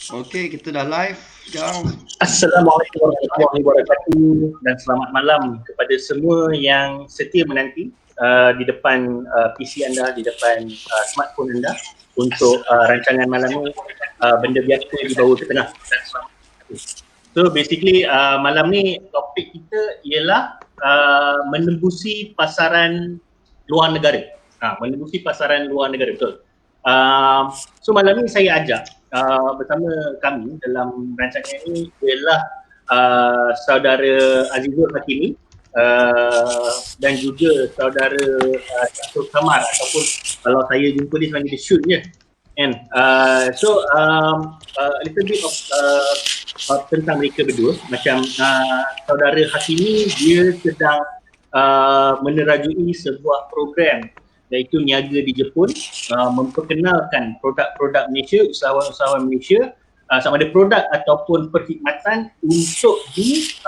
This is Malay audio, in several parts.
Okey, kita dah live sekarang. Assalamualaikum warahmatullahi wabarakatuh dan selamat malam kepada semua yang setia menanti di depan PC anda, di depan smartphone anda untuk rancangan malam ini, benda biasa dibawa ke tengah. So basically malam ni topik kita ialah menembusi pasaran luar negara. Menembusi pasaran luar negara, betul. So malam ni saya ajak bersama kami dalam rancangan ini ialah saudara Azizul Hakimi dan juga saudara Syamsul Kamar, ataupun kalau saya jumpa dia sebagai dia shoot je. And so a little bit of tentang mereka berdua. Macam saudara Hakimi, dia sedang menerajui sebuah program iaitu niaga di Jepun, memperkenalkan produk-produk Malaysia, usahawan-usahawan Malaysia, sama ada produk ataupun perkhidmatan untuk dipasarkan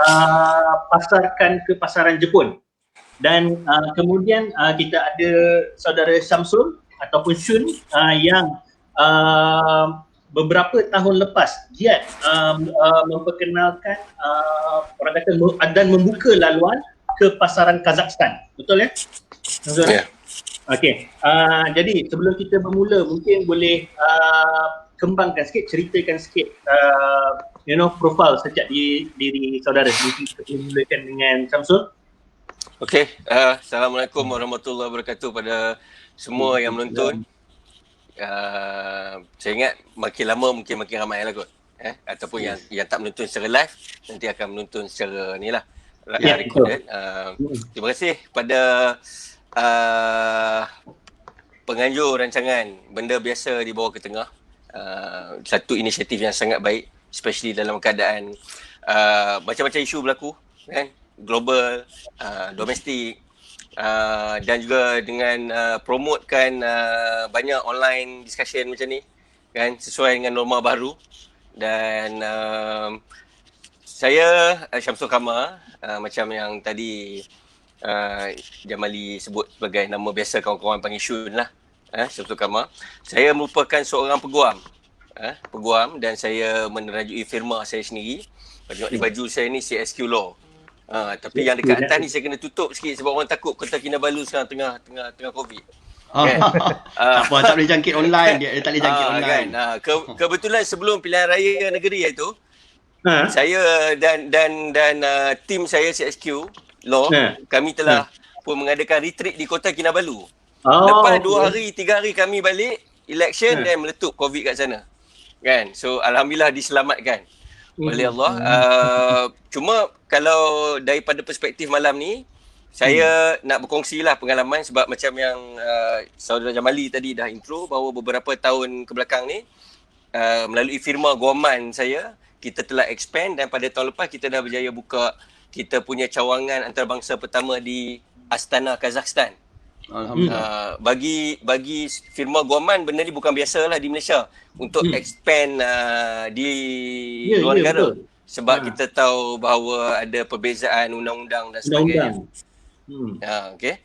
ke pasaran Jepun. Dan kemudian kita ada saudara Syamsul ataupun Shun yang beberapa tahun lepas giat memperkenalkan orang kata dan membuka laluan ke pasaran Kazakhstan. Betul ya? Betul ya? Okey. Jadi sebelum kita bermula, mungkin boleh kembangkan sikit, ceritakan sikit profil sejak diri saudara. Mungkin kita mulakan dengan Syamsul. Okey, Assalamualaikum warahmatullahi wabarakatuh pada semua yang menonton. Saya ingat makin lama mungkin makin ramai lah kot. Ataupun yang tak menonton secara live nanti akan menonton secara ni lah, recorded. Terima kasih pada penganjur rancangan Benda Biasa Dibawa ke Tengah. Satu inisiatif yang sangat baik, especially dalam keadaan macam-macam isu berlaku kan, global, domestik, dan juga dengan promotekan banyak online discussion macam ni kan, sesuai dengan norma baru. Dan saya Syamsul Kamar, macam yang tadi Jamali sebut sebagai nama biasa kawan-kawan panggil Shun lah, Syamsul Kamar. Saya merupakan seorang peguam dan saya menerajui firma saya sendiri. Tengok di baju saya ni CSQ Law. Tapi yang dekat atas ni saya kena tutup sikit sebab orang takut Kota Kinabalu sekarang tengah COVID. Kan? Tak apa, tak boleh jangkit online, dia tak boleh jangkit online. Kan? Kebetulan sebelum pilihan raya negeri iaitu saya dan tim saya CSQ Law, kami telah pun mengadakan retreat di Kota Kinabalu. Lepas 2 hari, 3 hari kami balik election dan meletup COVID kat sana. Kan? So alhamdulillah diselamatkan oleh Allah. Cuma kalau daripada perspektif malam ni, saya nak berkongsilah pengalaman sebab macam yang saudara Jamali tadi dah intro bahawa beberapa tahun kebelakang ni melalui firma guaman saya, kita telah expand dan pada tahun lepas kita dah berjaya buka kita punya cawangan antarabangsa pertama di Astana, Kazakhstan. Alhamdulillah. Bagi firma guaman, benda ni bukan biasa lah di Malaysia untuk expand di luar negara. Betul. Sebab kita tahu bahawa ada perbezaan undang-undang dan sebagainya. Okay.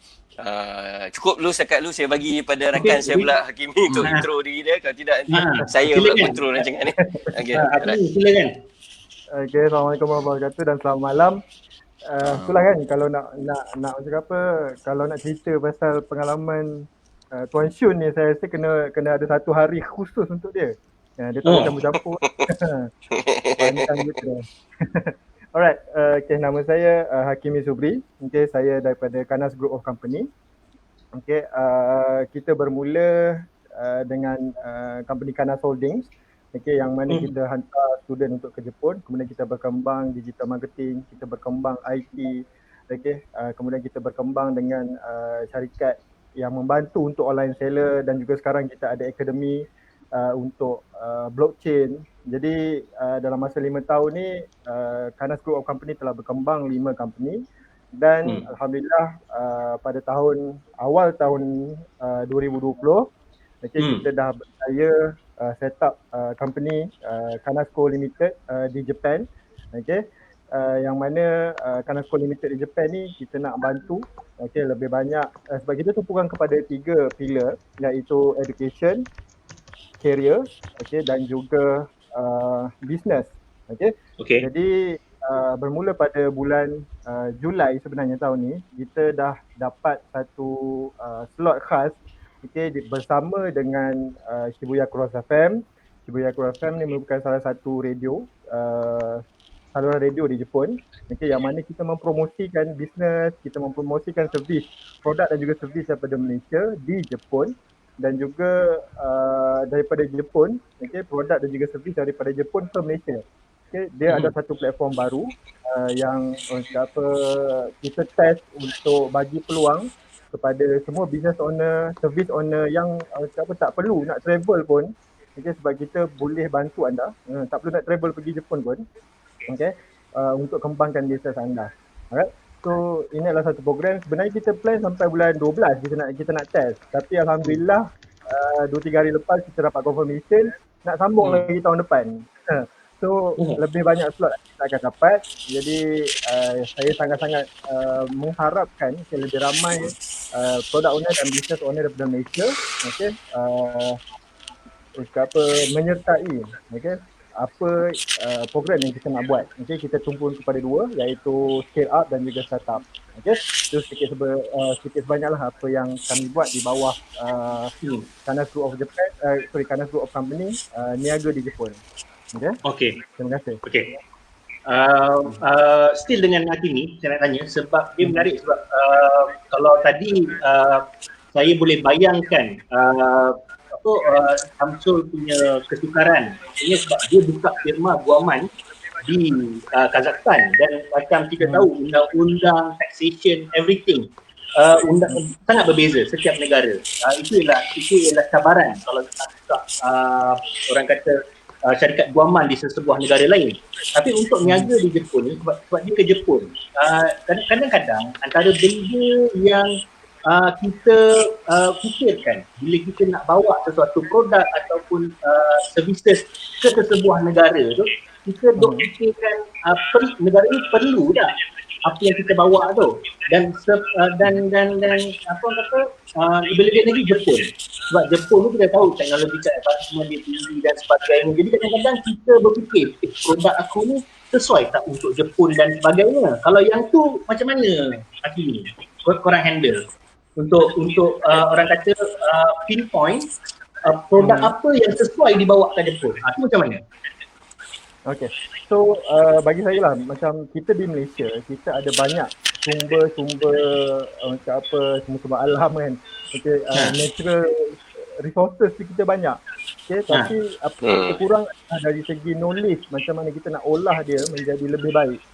Cukup dulu setakat dulu saya bagi pada rakan saya pula Hakimi untuk intro diri dia. Kalau tidak nanti saya pula control rancangan ni. Okay. Silakan. Okay, Assalamualaikum warahmatullahi wabarakatuh dan selamat malam. Itulah kan, kalau nak macam apa, kalau nak cerita pasal pengalaman Tuan Shun ni, saya rasa kena ada satu hari khusus untuk dia. Dia tak boleh campur-campur. Panjang gitu. Alright, okay, nama saya Hakimi Subri. Okay, saya daripada Kanas Group of Company. Okay, kita bermula dengan company Kanas Holdings. Okay, yang mana kita hantar student untuk ke Jepun, kemudian kita berkembang digital marketing, kita berkembang IT, okay, kemudian kita berkembang dengan syarikat yang membantu untuk online seller, dan juga sekarang kita ada akademi untuk blockchain. Jadi dalam masa 5 tahun ni Kanas Group of Company telah berkembang 5 company, dan alhamdulillah pada awal tahun 2020 okay, kita dah berjaya set up company Kanasco Limited di Japan. Okay, yang mana Kanasco Limited di Japan ni kita nak bantu lebih banyak sebab kita tumpukan kepada 3 pillar, iaitu education, career, dan juga business. Okay. Jadi bermula pada bulan Julai sebenarnya tahun ni, kita dah dapat satu slot khas bersama dengan Shibuya Cross FM. Shibuya Cross FM ni merupakan salah satu radio, saluran radio di Jepun, yang mana kita mempromosikan bisnes, kita mempromosikan servis, produk dan juga servis daripada Malaysia di Jepun, dan juga daripada Jepun, produk dan juga servis daripada Jepun ke Malaysia. Dia ada satu platform baru yang kita test untuk bagi peluang kepada semua business owner, service owner yang tak perlu nak travel pun, sebab kita boleh bantu anda, tak perlu nak travel pergi Jepun pun, untuk kembangkan bisnes anda. Alright. So ini adalah satu program. Sebenarnya kita plan sampai bulan 12 kita nak test. Tapi alhamdulillah 2-3 hari lepas kita dapat confirmation nak sambung lagi tahun depan. So lebih banyak slot kita akan dapat. Jadi saya sangat-sangat mengharapkan lebih ramai product owner dan business owner daripada Malaysia menyertai apa program yang kita nak buat. Kita tumpu kepada dua, iaitu scale up dan juga startup. Itu sikit sebanyaklah apa yang kami buat di bawah Kanas Group of Japan, Kanas Group of Company niaga di Jepun. Terima kasih. Still dengan hati ni saya nak tanya, sebab dia menarik, sebab kalau tadi saya boleh bayangkan Samsul punya kesukaran ini sebab dia buka firma guaman di Kazakhstan, dan macam kita tahu undang-undang, taxation, everything sangat berbeza setiap negara. Itu ialah cabaran kalau kita buka orang kata syarikat guaman di sesebuah negara lain. Tapi untuk niaga di Jepun ni, sebab dia ke Jepun, kadang-kadang antara benda yang kita fikirkan bila kita nak bawa sesuatu produk ataupun services ke sesebuah negara tu, kita duk fikirkan negara ni perlu tak apa yang kita bawa tu, dan apa kata lebih-lebih lagi Jepun, sebab Jepun tu kita tahu teknologi advancement dia tinggi dan sebagainya. Jadi kadang-kadang kita berfikir produk aku ni sesuai tak untuk Jepun dan sebagainya. Kalau yang tu macam mana Hakim, korang handle untuk orang kata pinpoint produk apa yang sesuai dibawa ke Jepun? Itu macam mana? Okay, so bagi saya lah, macam kita di Malaysia, kita ada banyak sumber-sumber sumber alam kan, natural resources kita banyak, tapi apa kurang dari segi knowledge macam mana kita nak olah dia menjadi lebih baik.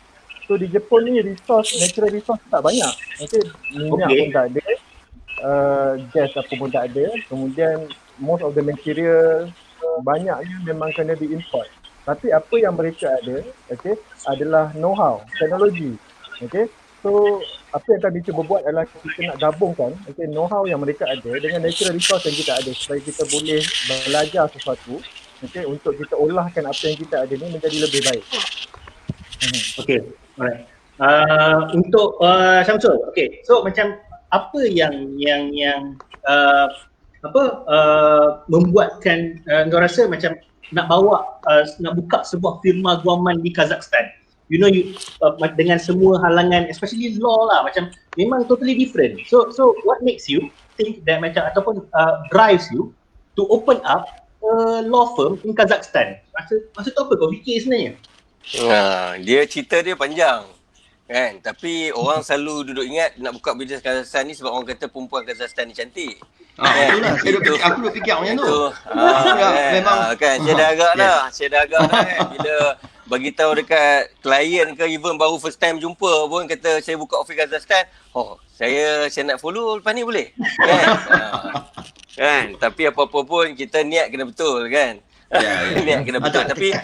So di Jepun ni natural resource tak banyak, minyak pun tak ada, gas apa pun tak ada, kemudian most of the material banyaknya memang kena diimport. Tapi apa yang mereka ada, adalah know-how, teknologi. So apa yang kami cuba buat adalah kita nak gabungkan know-how yang mereka ada dengan natural resource yang kita ada, supaya kita boleh belajar sesuatu untuk kita olahkan apa yang kita ada ni menjadi lebih baik. Alright. Untuk Syamsul, so macam apa yang membuatkan kau rasa macam nak bawa nak buka sebuah firma guaman di Kazakhstan, dengan semua halangan, especially law lah, macam memang totally different. So what makes you think that macam ataupun drives you to open up a law firm in Kazakhstan? Maksud tu apa kau fikir sebenarnya? Dia cerita dia panjang kan, tapi orang selalu duduk ingat nak buka bisnes Kazakhstan ni sebab orang kata perempuan Kazakhstan ni cantik. Itulah, aku duk fikir macam tu. Memang kan, saya dah agak kan, bila bagi tahu dekat klien ke even baru first time jumpa pun kata saya buka office Kazakhstan, saya nak follow lepas ni boleh kan. Kan, tapi apa-apa pun kita niat kena betul kan. Niat kena betul. Tapi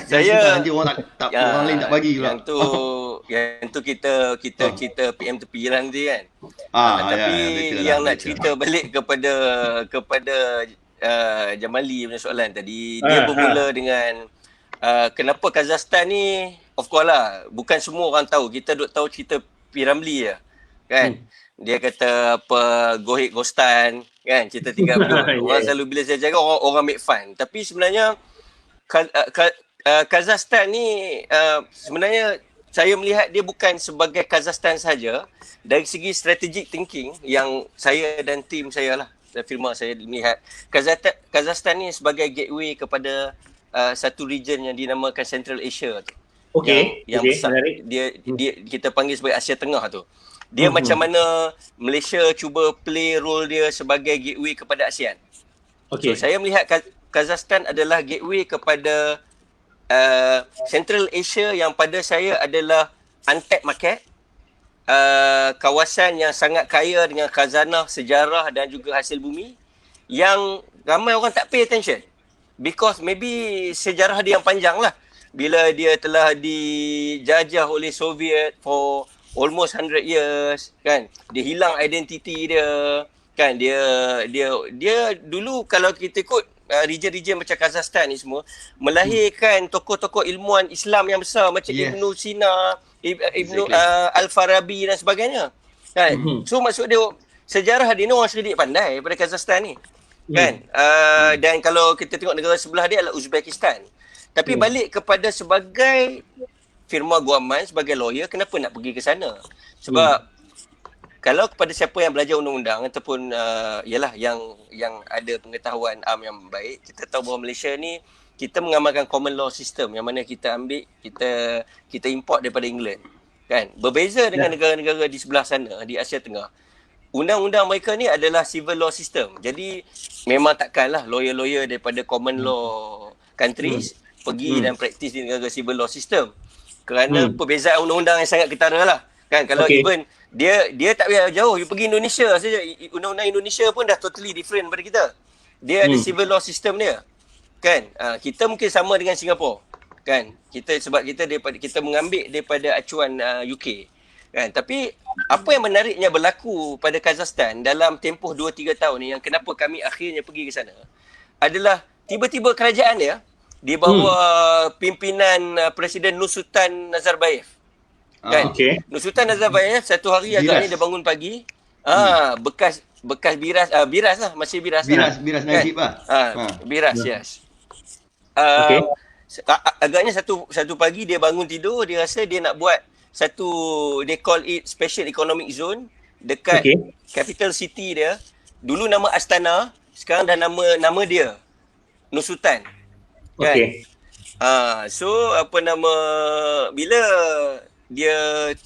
saya nanti orang lain tak bagi pula. Yang tu kita cerita PM tepi jalan nanti kan. Tapi yang nak cerita balik kepada Jamali punya soalan tadi, dia bermula dengan kenapa Kazakhstan ni, of course lah, bukan semua orang tahu. Kita duk tahu cerita P. Ramlee je kan. Dia kata apa Gohik Gostan kan, cerita 3 orang selalu bila saya jaga orang make fun. Tapi sebenarnya Kazakhstan ni sebenarnya saya melihat dia bukan sebagai Kazakhstan saja, dari segi strategic thinking yang saya dan tim saya lah, firma saya melihat Kazakhstan ni sebagai gateway kepada satu region yang dinamakan Central Asia tu. Yang besar. Dia kita panggil sebagai Asia Tengah tu. Dia macam mana Malaysia cuba play role dia sebagai gateway kepada ASEAN. So saya melihat Kazakhstan adalah gateway kepada Central Asia yang pada saya adalah untapped market, kawasan yang sangat kaya dengan khazanah, sejarah dan juga hasil bumi yang ramai orang tak pay attention because maybe sejarah dia yang panjang lah, bila dia telah dijajah oleh Soviet for almost 100 years kan, dia hilang identiti dia kan, dia dulu kalau kita ikut region-region macam Kazakhstan ni semua melahirkan tokoh-tokoh ilmuwan Islam yang besar macam Ibnu Sina, Ibnu Al-Farabi dan sebagainya kan. So maksud dia sejarah dia ni orang sedikit pandai pada Kazakhstan ni kan. Dan kalau kita tengok negara sebelah dia adalah Uzbekistan. Tapi balik kepada sebagai firma guaman, sebagai lawyer, kenapa nak pergi ke sana? Sebab kalau kepada siapa yang belajar undang-undang ataupun ialah yang ada pengetahuan am yang baik, kita tahu bahawa Malaysia ni kita mengamalkan common law system yang mana kita ambil, kita import daripada England kan. Berbeza dengan negara-negara di sebelah sana di Asia Tengah, undang-undang mereka ni adalah civil law system. Jadi memang takkanlah lawyer-lawyer daripada common law countries pergi dan praktis di negara civil law system, kerana perbezaan undang-undang yang sangat ketara lah kan. Kalau even dia tak payah jauh, you pergi Indonesia saja, undang-undang Indonesia pun dah totally different daripada kita. Dia ada civil law system dia kan. Kita mungkin sama dengan Singapura kan, sebab kita mengambil daripada acuan UK kan. Tapi apa yang menariknya berlaku pada Kazakhstan dalam tempoh 2-3 tahun ni, yang kenapa kami akhirnya pergi ke sana, adalah tiba-tiba kerajaan dia di bawah pimpinan Presiden Nursultan Nazarbayev kan. Nursultan Nazarbayev satu hari agaknya dia bangun pagi, bekas biras lah, masih biras Najib kan? Biras, yes. Agaknya satu pagi dia bangun tidur, dia rasa dia nak buat satu, they call it special economic zone dekat capital city dia. Dulu nama Astana, sekarang dah nama dia Nursultan kan. So bila dia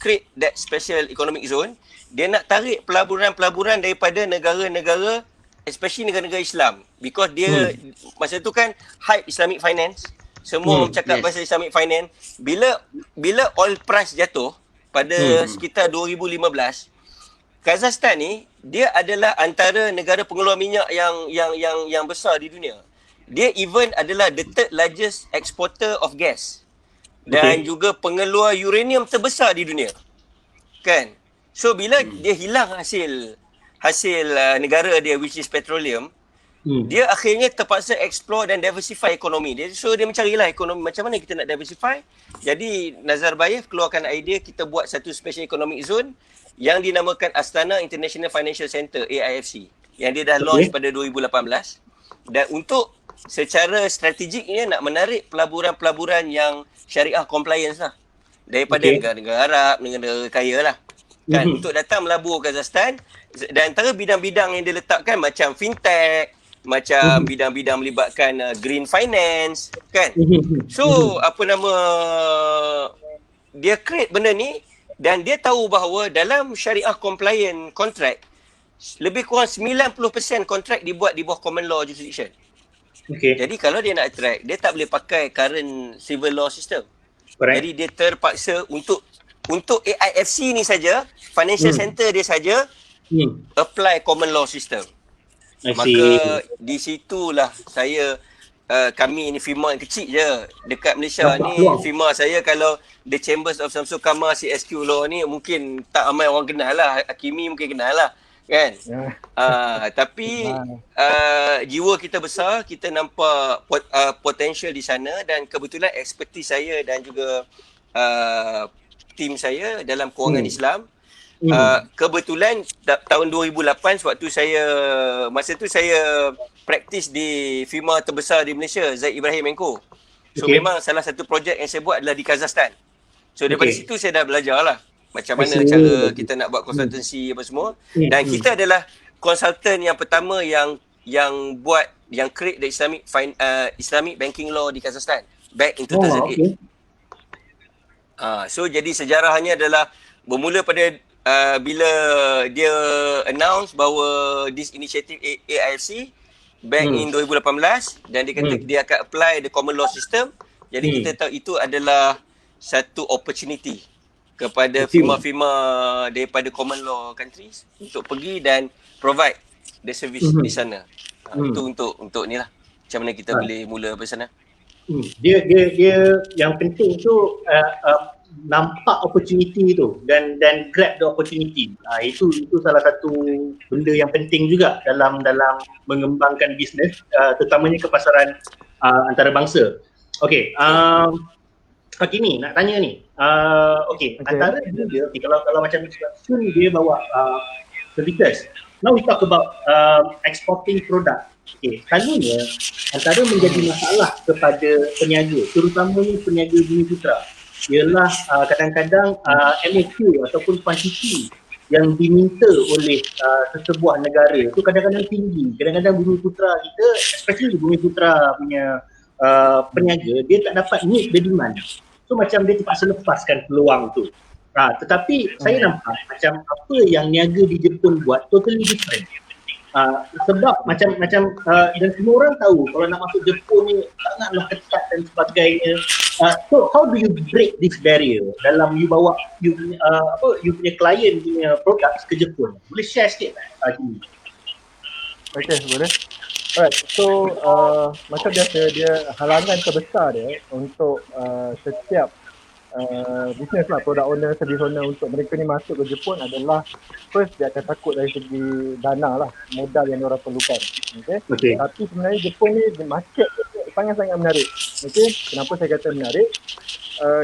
create that special economic zone, dia nak tarik pelaburan-pelaburan daripada negara-negara, especially negara-negara Islam, because dia masa tu kan hype Islamic finance, semua cakap pasal Islamic finance. Bila oil price jatuh pada sekitar 2015, Kazakhstan ni dia adalah antara negara pengeluar minyak yang besar di dunia. Dia even adalah the third largest exporter of gas dan juga pengeluar uranium terbesar di dunia kan. So bila dia hilang hasil negara dia which is petroleum, dia akhirnya terpaksa explore dan diversify ekonomi dia. So dia mencarilah ekonomi macam mana kita nak diversify. Jadi Nazarbayev keluarkan idea kita buat satu special economic zone yang dinamakan Astana International Financial Center, AIFC, yang dia dah launch pada 2018. Dan untuk secara strategiknya nak menarik pelaburan-pelaburan yang syariah compliance lah daripada negara-negara Arab, negara-negara kaya lah kan, untuk datang melabur Kazakhstan. Dan antara bidang-bidang yang dia letakkan macam fintech, macam bidang-bidang melibatkan green finance kan. So dia create benda ni, dan dia tahu bahawa dalam syariah compliant contract lebih kurang 90% kontrak dibuat di bawah common law jurisdiction. Jadi kalau dia nak attract, dia tak boleh pakai current civil law system. Jadi dia terpaksa untuk AIFC ni saja, financial center dia saja, apply common law system. Maka di situlah kami ni firma yang kecil je dekat Malaysia ni. Firma saya kalau The Chambers of Samsul Kamar CSQ Law ni mungkin tak ramai orang kenal lah. Hakimi mungkin kenal lah kan. Tapi jiwa kita besar, kita nampak potential di sana, dan kebetulan expertise saya dan juga tim saya dalam kewangan Islam. Kebetulan tahun 2008 sewaktu masa tu saya praktis di firma terbesar di Malaysia, Zaid Ibrahim & Co. So memang salah satu projek yang saya buat adalah di Kazakhstan. So daripada situ saya dah belajar lah macam mana cara kita nak buat konsultansi apa semua. Dan kita adalah konsultan yang pertama yang create the Islamic banking law di Kazakhstan back in 2008. So jadi sejarahnya adalah bermula pada bila dia announce bahawa this initiative AIFC back in 2018 dan dia kata dia akan apply the common law system. Jadi kita tahu itu adalah satu opportunity kepada firma-firma daripada common law countries untuk pergi dan provide the service di sana. Itu untuk ni lah. Macam mana kita boleh mula dari sana. Dia yang penting tu nampak opportunity tu dan grab the opportunity. Itu salah satu benda yang penting juga dalam mengembangkan bisnes, terutamanya ke pasaran antarabangsa. Okey, ni nak tanya ni. Antara dia kalau macam Sun dia bawa services. Now we talk about exporting product. Selalunya antara menjadi masalah kepada peniaga, terutamanya peniaga Bumi Putra, ialah kadang-kadang MOQ ataupun kuantiti yang diminta oleh sesebuah negara itu kadang-kadang tinggi. Kadang-kadang Bumi Putra kita, especially Bumi Putra punya peniaga, dia tak dapat meet the demand. So macam dia terpaksa lepaskan peluang tu. Tetapi saya nampak macam apa yang niaga di Jepun buat totally different. Sebab macam dan semua orang tahu kalau nak masuk Jepun ni sangatlah ketat dan sebagainya. So how do you break this barrier dalam you bawa you punya client punya products ke Jepun? Boleh share sikit tak? Okay, boleh. Alright, so macam biasa dia halangan terbesar dia untuk setiap business lah, product owner, service owner untuk mereka ni masuk ke Jepun adalah first dia akan takut dari segi dana lah, modal yang diorang perlukan. Okay. Tapi sebenarnya Jepun ni market sangat-sangat menarik. Okay, kenapa saya kata menarik?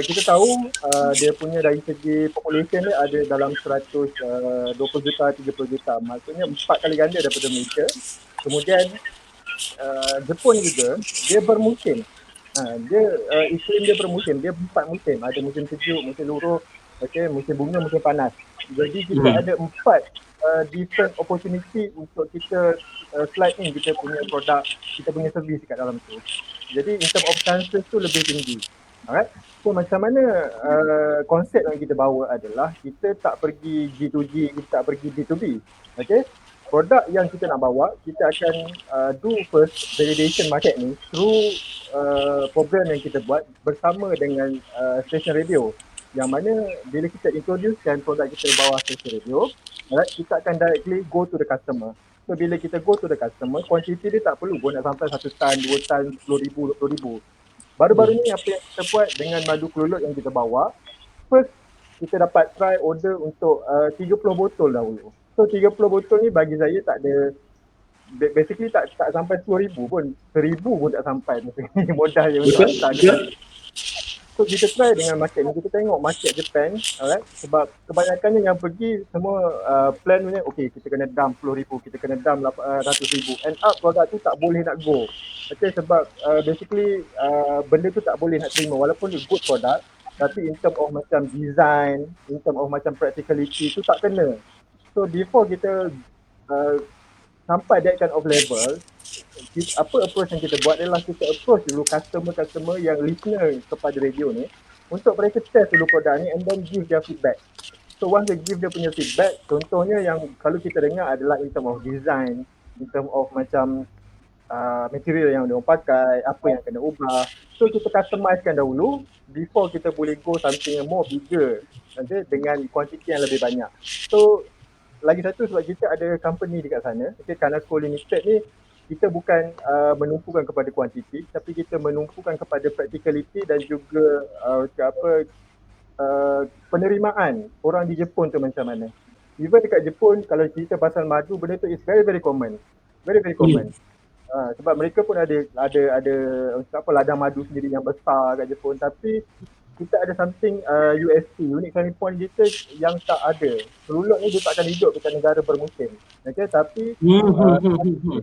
Kita tahu dia punya dari segi population dia ada dalam 120 juta, 30 juta. Maksudnya 4 kali ganda daripada Malaysia. Kemudian Jepun juga dia bermusim. Iklim dia bermusim, dia 4 musim. Ada musim sejuk, musim luruh, musim bunga, musim panas. Jadi kita ada 4 different opportunity untuk kita slide in kita punya produk, kita punya servis kat dalam tu. Jadi in term of chances tu lebih tinggi. Alright. So macam mana konsep yang kita bawa adalah kita tak pergi G2G, kita tak pergi B2B. Okay. Produk yang kita nak bawa, kita akan do first validation market ni through program yang kita buat bersama dengan stesen radio. Yang mana bila kita introducekan produk kita bawah stesen radio, kita akan directly go to the customer. So bila kita go to the customer, quantity dia tak perlu pun nak sampai 1 tan, 2 tan, 10,000, 20,000. Baru-baru ni apa yang kita buat dengan madu kelulut yang kita bawa, first kita dapat try order untuk 30 botol dahulu. So 30 botol ni bagi saya tak ada, basically tak sampai 10,000 pun, 1,000 pun tak sampai modal yang untuk hantar. So kita try dengan market ni, kita tengok market Japan, alright, sebab kebanyakannya yang pergi semua plan punya, okay kita kena dump 10,000, kita kena dump 100,000, end up produk tu tak boleh nak go. Okay, sebab basically benda tu tak boleh nak terima walaupun dia good product, tapi in term of macam design, in term of macam practicality tu tak kena. So before kita sampai that kind of level, apa approach yang kita buat adalah kita approach dulu customer yang listener kepada radio ni untuk mereka test dulu produk ni and then give their feedback. So once they give dia punya feedback, contohnya yang kalau kita dengar adalah in term of design, in term of macam material yang diorang pakai, apa yang kena ubah. So kita customizekan dahulu before kita boleh go something yang more bigger, okay, dengan kuantiti yang lebih banyak. So lagi satu sebab kita ada company dekat sana, okay, Kanasco Limited ni kita bukan menumpukan kepada kuantiti, tapi kita menumpukan kepada practicality dan juga penerimaan orang di Jepun tu macam mana. Even dekat Jepun kalau cerita pasal madu, benda tu is very very common. Very very common. Sebab mereka pun ada ladang madu sendiri yang besar kat Jepun, tapi kita ada something USP, unique selling point kita yang tak ada. Kelulut ni dia takkan hidup dekat negara bermusim. Okay, tapi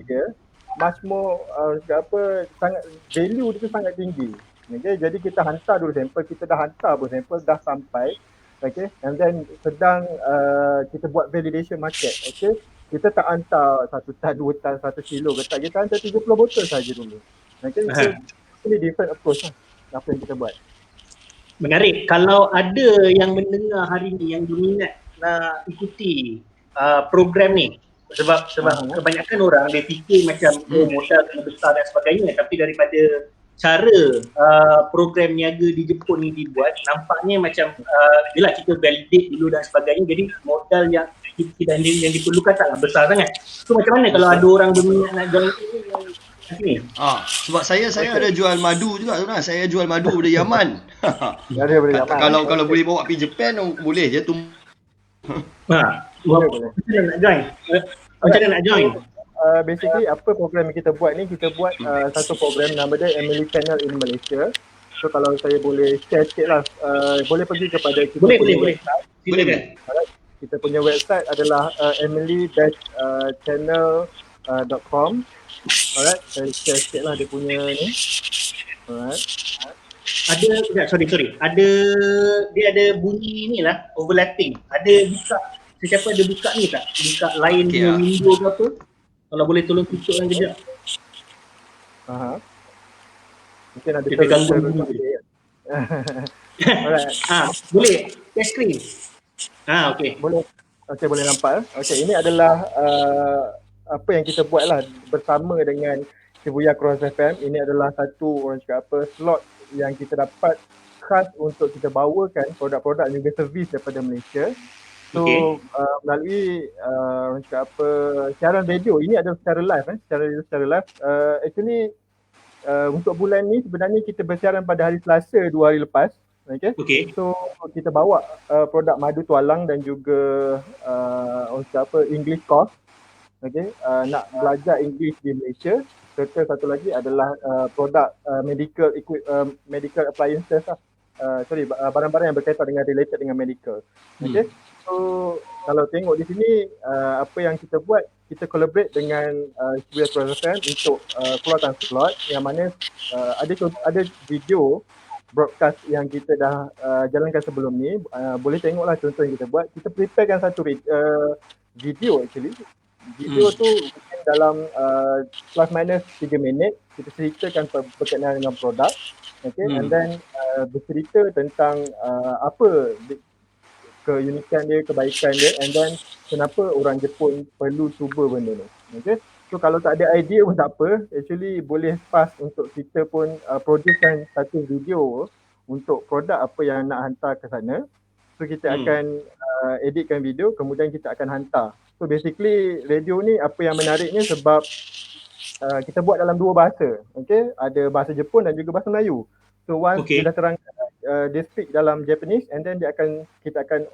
dia much more sangat value dia tu sangat tinggi. Okay, jadi kita hantar dulu sampel, kita dah hantar pun sampel, dah sampai. Okay, and then sedang kita buat validation market. Okay, kita tak hantar 1 tan, 2 tan, 1 kilo ke tak, kita hantar 30 botol saja dulu. Okay, so ini different approach lah apa yang kita buat. Menarik. Kalau ada yang mendengar hari ni yang berminat nak ikuti program ni, sebab kebanyakan orang dia fikir macam modal kena besar dan sebagainya, tapi daripada cara program niaga di Jepun ni dibuat, nampaknya macam yelah kita validate dulu dan sebagainya, jadi modal yang diperlukan taklah besar sangat. So macam mana kalau ada orang berminat nak join ni? Sebab saya ada jual madu juga tu. Saya jual madu dari Yaman. Kalau boleh bawa pergi Japan boleh je tu. Macam mana nak join? Basically apa program yang kita buat ni, kita buat satu program nama dia Emily Channel in Malaysia. So kalau saya boleh share sikit lah, boleh pergi kepada kita punya website. Boleh. Kita punya website adalah emily-channel.com. Alright, saya share sikit lah dia punya ni. Alright. Sorry. Dia ada bunyi ni lah, overlapping. Ada buka, sesiapa ada buka ni tak? Buka lain window ke apa? Kalau boleh tolong tutup kan kejap. Mungkin ada kita ganggu bunyi. Alright. Boleh. Share screen. Okey. Boleh nampak. Okey, ini adalah apa yang kita buat lah bersama dengan Shibuya Cross FM. Ini adalah satu slot yang kita dapat khas untuk kita bawakan produk-produk dan juga servis daripada Malaysia. So melalui siaran radio, ini adalah secara live actually untuk bulan ni sebenarnya kita bersiaran pada hari Selasa 2 hari lepas. Okay. So kita bawa produk madu tualang dan juga English course. Okay, nak belajar English di Malaysia. Serta satu lagi adalah produk medical appliances lah. Barang-barang yang berkaitan dengan related dengan medical. Okay. So kalau tengok di sini apa yang kita buat, kita collaborate dengan Shibuya Cross FM untuk keluarkan slot yang mana ada video broadcast yang kita dah jalankan sebelum ni. Boleh tengoklah contoh yang kita buat. Kita preparekan satu video actually. Video tu dalam plus minus 3 minit kita ceritakan berkenaan dengan produk. Okay, and then bercerita tentang apa keunikan dia, kebaikan dia, and then kenapa orang Jepun perlu cuba benda ni. Okay, so kalau tak ada idea pun tak apa, actually boleh pass untuk kita pun producekan satu video untuk produk apa yang nak hantar ke sana. So kita akan editkan video, kemudian kita akan hantar. So basically radio ni apa yang menariknya sebab kita buat dalam 2 bahasa. Okay, ada bahasa Jepun dan juga bahasa Melayu. So once dia dah terangkan dia speak dalam Japanese, and then kita akan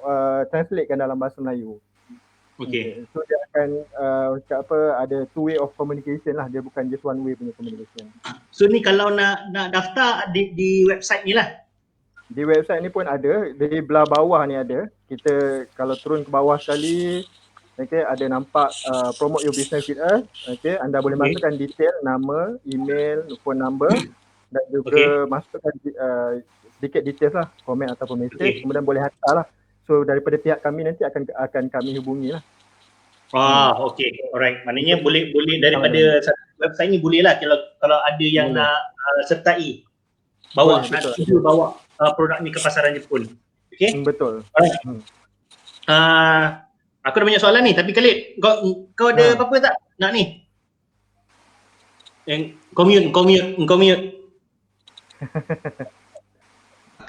translatekan dalam bahasa Melayu. Okay. So dia akan ada 2 way of communication lah, dia bukan just 1 way punya communication. So ni kalau nak daftar di website ni lah. Di website ni pun ada, di belah bawah ni ada. Kita kalau turun ke bawah sekali, okay, ada nampak promote your business with us. Okay, anda boleh masukkan detail, nama, email, phone number, dan juga masukkan sedikit details lah, komen ataupun message, kemudian boleh hantar lah. So daripada pihak kami nanti akan kami hubungi lah. Okay, alright. Maknanya boleh daripada website ni boleh lah kalau ada yang nak sertai bawa produk ni ke pasaran Jepun. Okay? Betul. Alright. Aku ada banyak soalan ni, tapi Khalid, kau ada apa-apa tak nak ni? Yang commute.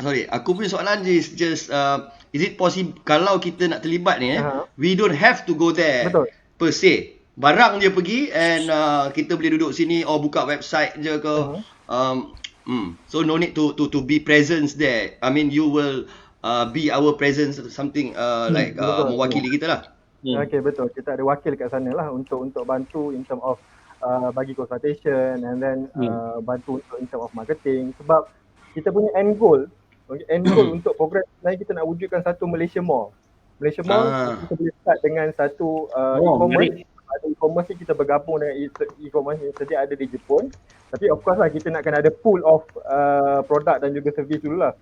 Sorry, aku punya soalan just is it possible kalau kita nak terlibat ni we don't have to go there per se. Barang je pergi and kita boleh duduk sini buka website je ke. So no need to be presence there. I mean you will be our presence something like mewakili kita lah. Okay, betul. Kita ada wakil kat sana lah untuk bantu in term of bagi consultation and then bantu untuk in term of marketing. Sebab kita punya end goal untuk program sebenarnya kita nak wujudkan satu Malaysia Mall. Kita boleh start dengan satu e-commerce ada e-commerce ni kita bergabung dengan e-commerce yang sedia ada di Jepun. Tapi of course lah kita nak kena ada pool of produk dan juga servis dulu lah.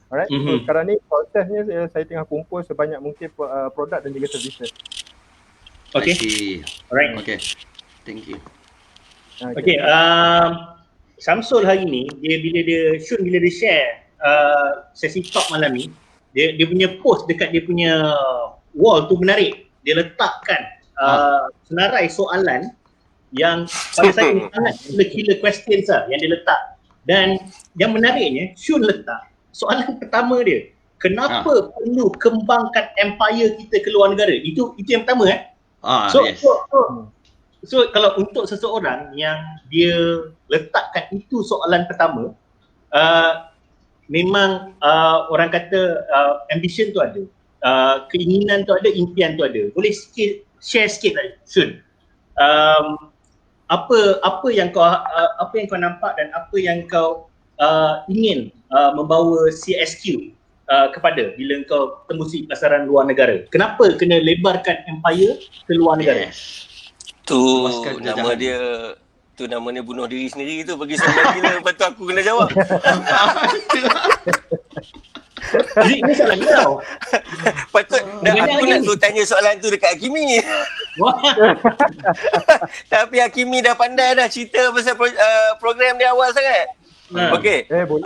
Alright, so sekarang ni prosesnya saya tengah kumpul sebanyak mungkin produk dan juga servis. Okay. Alright. Okay. Thank you. Okay. Samsul hari ni bila dia share sesi talk malam ni, dia punya post dekat dia punya wall tu menarik. Dia letakkan senarai soalan yang pada saya sangat killer questions lah yang dia letak. Dan yang menariknya, Shun letak soalan pertama dia, kenapa perlu kembangkan empire kita ke luar negara? Itu yang pertama So kalau untuk seseorang yang dia letakkan itu soalan pertama, memang orang kata ambition tu ada, keinginan tu ada, impian tu ada. Boleh share sikit lah Shun, apa yang kau nampak dan apa yang kau ingin membawa CSQ kepada bila kau tembusi pasaran luar negara? Kenapa kena lebarkan empire ke luar negara? Tu nama dia, tu namanya bunuh diri sendiri tu, bagi soalan gila, lepas tu aku kena jawab. Ini soalan kau. Patut aku nak suruh tanya soalan tu dekat Hakimi. Tapi Hakimi dah pandai dah cerita pasal program dia awal sangat. Okay. Boleh.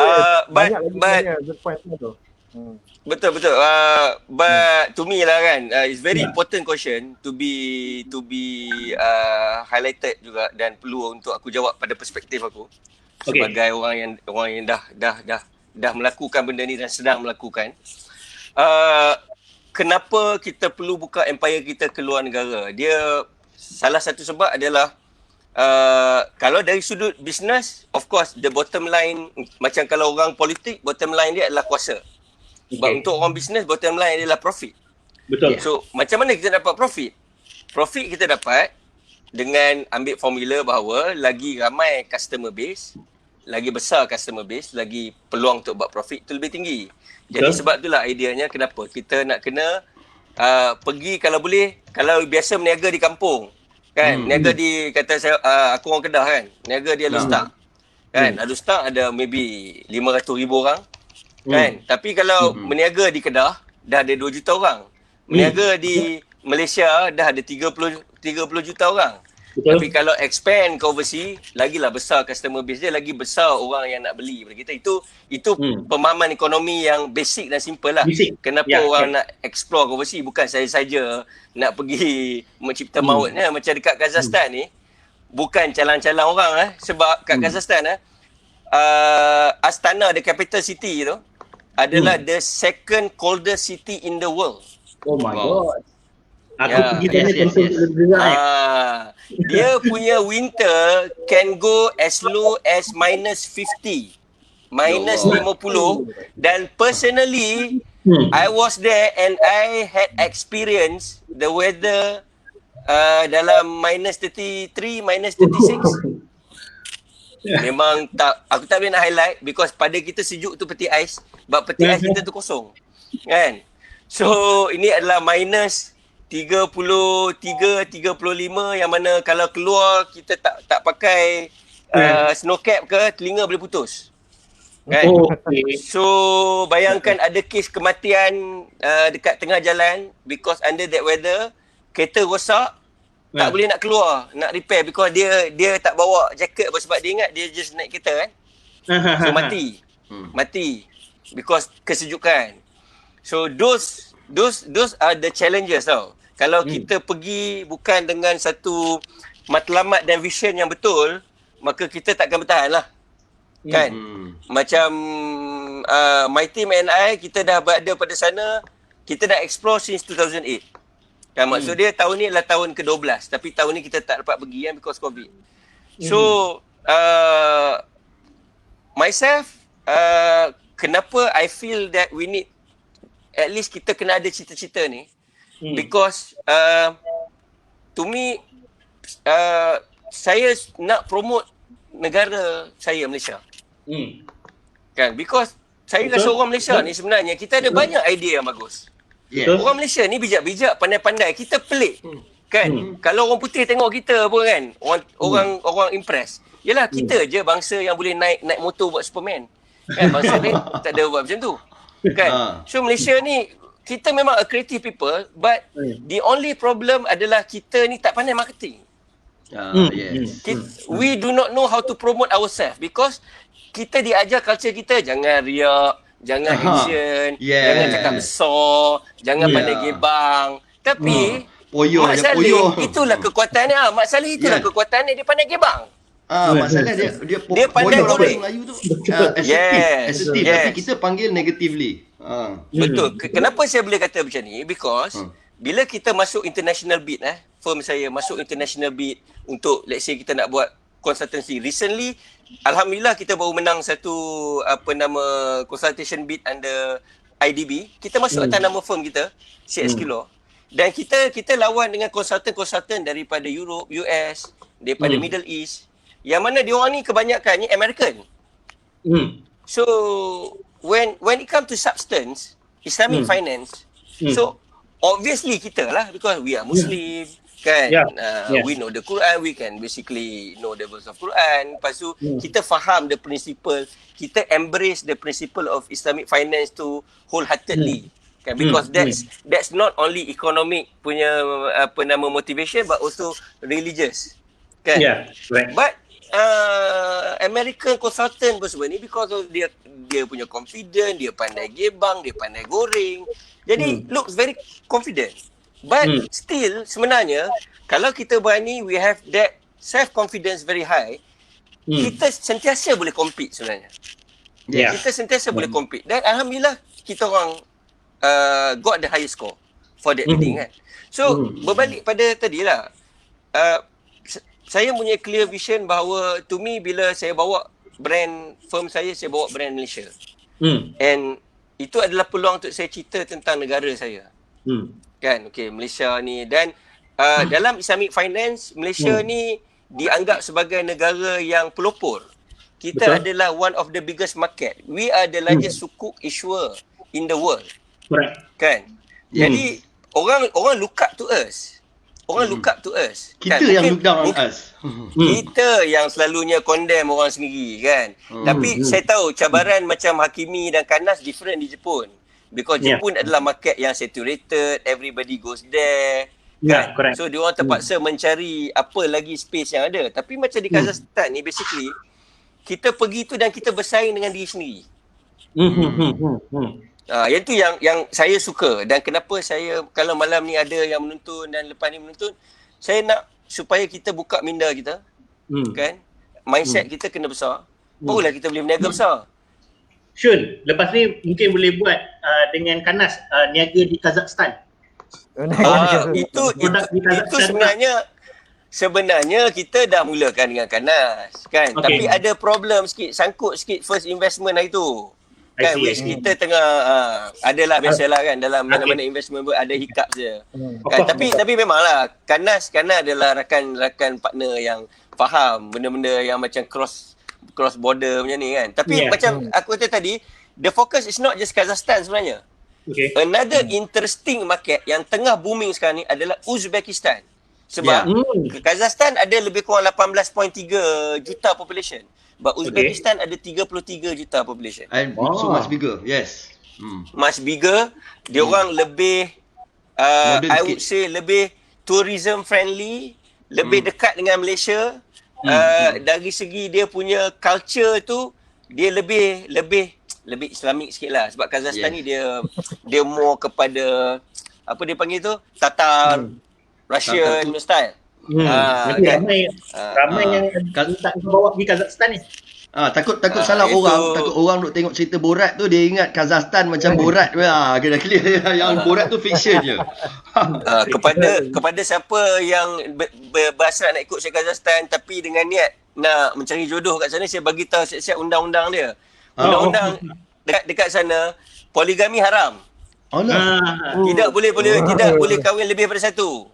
Banyak good point tu. Betul. But to me lah kan, it's very important question to be highlighted juga dan perlu untuk aku jawab pada perspektif aku sebagai orang yang dah melakukan benda ni dan sedang melakukan. Kenapa kita perlu buka empire kita ke luar negara? Dia salah satu sebab adalah kalau dari sudut bisnes, of course the bottom line, macam kalau orang politik, bottom line dia adalah kuasa. Sebab untuk orang bisnes, bottom line adalah profit. Betul. So macam mana kita dapat profit? Profit kita dapat dengan ambil formula bahawa lagi ramai customer base, lagi besar customer base, lagi peluang untuk buat profit tu lebih tinggi. Jadi sebab itulah ideanya kenapa kita nak kena pergi, kalau boleh, kalau biasa berniaga di kampung kan, niaga di, kata saya aku orang Kedah kan, niaga di Alustar kan, Alustar ada maybe 500,000 orang kan, tapi kalau berniaga di Kedah dah ada 2 juta orang, berniaga di Malaysia dah ada 30 juta orang. Betul. Tapi kalau expand ke overseas, lagilah besar customer base dia, lagi besar orang yang nak beli pada kita. Itu pemahaman ekonomi yang basic dan simple lah. Kenapa orang nak explore ke overseas, bukan saja nak pergi mencipta mautnya macam dekat Kazakhstan ni. Bukan calang-calang orang sebab kat Kazakhstan Astana, the capital city tu, adalah the second coldest city in the world. Oh my god. Aku pergi sana dia punya winter can go as low as -50, -50, dan personally I was there and I had experienced the weather dalam -33, -36. Memang aku tak boleh nak highlight because pada kita sejuk tu peti ais, sebab peti ais kita tu kosong kan. So ini adalah -33, 35, yang mana kalau keluar kita tak pakai snow cap ke, telinga boleh putus kan. So bayangkan ada kes kematian dekat tengah jalan because under that weather, kereta rosak, tak boleh nak keluar, nak repair because dia tak bawa jaket sebab dia ingat dia just naik kereta kan. So mati because kesejukan. So those are the challenges tau. Kalau kita pergi bukan dengan satu matlamat dan vision yang betul, maka kita takkan bertahan lah kan. Macam my team and I, kita dah berada pada sana, kita dah explore since 2008 kan. Maksud dia tahun ni adalah tahun ke-12, tapi tahun ni kita tak dapat pergi kan because COVID. So myself, kenapa I feel that we need, at least kita kena ada cita-cita ni, because to me saya nak promote negara saya, Malaysia kan, because saya rasa orang Malaysia ni sebenarnya kita ada banyak idea yang bagus. Orang Malaysia ni bijak-bijak, pandai-pandai, kita pelik Kan? Kalau orang putih tengok kita pun kan, orang impress. Yalah, kita je bangsa yang boleh naik motor buat Superman. Kan? Bangsa lain tak ada buat macam tu. Kan? So Malaysia ni, kita memang a creative people, but the only problem adalah kita ni tak pandai marketing. Yes. We do not know how to promote ourselves because kita diajar culture kita jangan riak, jangan action, jangan cakap besar, jangan pandai gebang. Tapi Mak Saleh itulah kekuatan dia. Mak Saleh itulah kekuatan dia pandai gebang. Masalah dia pandai goreng Melayu tu assertive tapi kita panggil negatively. Betul. Kenapa saya boleh kata macam ni? Because bila kita masuk international bid, firm saya masuk international bid untuk let's say kita nak buat consultancy. Recently, alhamdulillah kita baru menang satu consultation bid under IDB. Kita masuk atas nama firm kita, CSQ Law. Dan kita lawan dengan konsultan daripada Europe, US, daripada Middle East. Yang mana diorang ni kebanyakan ni American. So when it comes to substance, Islamic finance, so obviously kita lah because we are Muslim, kan? We know the Quran, we can basically know the verse of Quran. Lepas tu kita faham the principle, kita embrace the principle of Islamic finance to wholeheartedly. Kan? Because that's not only economic punya motivation but also religious. Kan? Right. But American consultant pun sebenarnya because of dia punya confident, dia pandai gebang, dia pandai goreng. Jadi looks very confident. But still sebenarnya kalau kita berani, we have that self confidence very high, kita sentiasa boleh compete sebenarnya. Kita sentiasa boleh compete. Dan alhamdulillah kita orang got the highest score for that bidding kan. So berbalik pada tadilah, saya punya clear vision bahawa to me bila saya bawa brand firm saya bawa brand Malaysia. And itu adalah peluang untuk saya cerita tentang negara saya. Kan, okay, Malaysia ni. Dan dalam Islamic Finance, Malaysia ni dianggap sebagai negara yang pelopor. Kita adalah one of the biggest market. We are the largest sukuk issuer in the world. Kan? Jadi orang look up to us. Kita kan? yang look down on us. Kita yang selalunya condemn orang sendiri kan. Tapi saya tahu cabaran macam Hakimi dan Kanas different di Jepun. Because Jepun adalah market yang saturated, everybody goes there. Kan? So dia orang terpaksa mencari apa lagi space yang ada. Tapi macam di Kazakhstan ni basically kita pergi tu dan kita bersaing dengan diri sendiri. Yang tu yang saya suka. Dan kenapa saya kalau malam ni ada yang menonton dan lepas ni menonton, saya nak supaya kita buka minda kita. Kan? Mindset kita kena besar. Barulah kita boleh berniaga besar. Shun, lepas ni mungkin boleh buat dengan Kanas niaga di Kazakhstan. Itu sebenarnya kita dah mulakan dengan Kanas kan. Tapi ada problem sikit, sangkut sikit first investment hari tu. Kan kita tengah adalah biasalah kan dalam mana-mana investment pun ada hiccup je. Kan tapi memanglah Kanas adalah rakan partner yang faham benda-benda yang macam cross border macam ni kan. Tapi macam aku kata tadi, the focus is not just Kazakhstan sebenarnya. Another interesting market yang tengah booming sekarang ni adalah Uzbekistan. Sebab Kazakhstan ada lebih kurang 18.3 juta population. But Uzbekistan ada 33 juta population. So much bigger. Yes. Much bigger. Dia orang lebih I would say lebih tourism friendly, lebih dekat dengan Malaysia. Dari segi dia punya culture tu dia lebih Islamik sikitlah sebab Kazakhstan ni dia more kepada apa dia panggil tu Tatar, Russian style. Ramai yang tak bawa pergi Kazakhstan ni. Takut salah orang, takut orang duk tengok cerita Borat tu dia ingat Kazakhstan macam Borat tu. Kena clear yang Borat tu fiction je. Kepada siapa yang berhasrat nak ikut saya Kazakhstan tapi dengan niat nak mencari jodoh kat sana, saya bagi tahu siap-siap undang-undang dia. Undang-undang dekat sana poligami haram. Tidak boleh kahwin lebih daripada satu.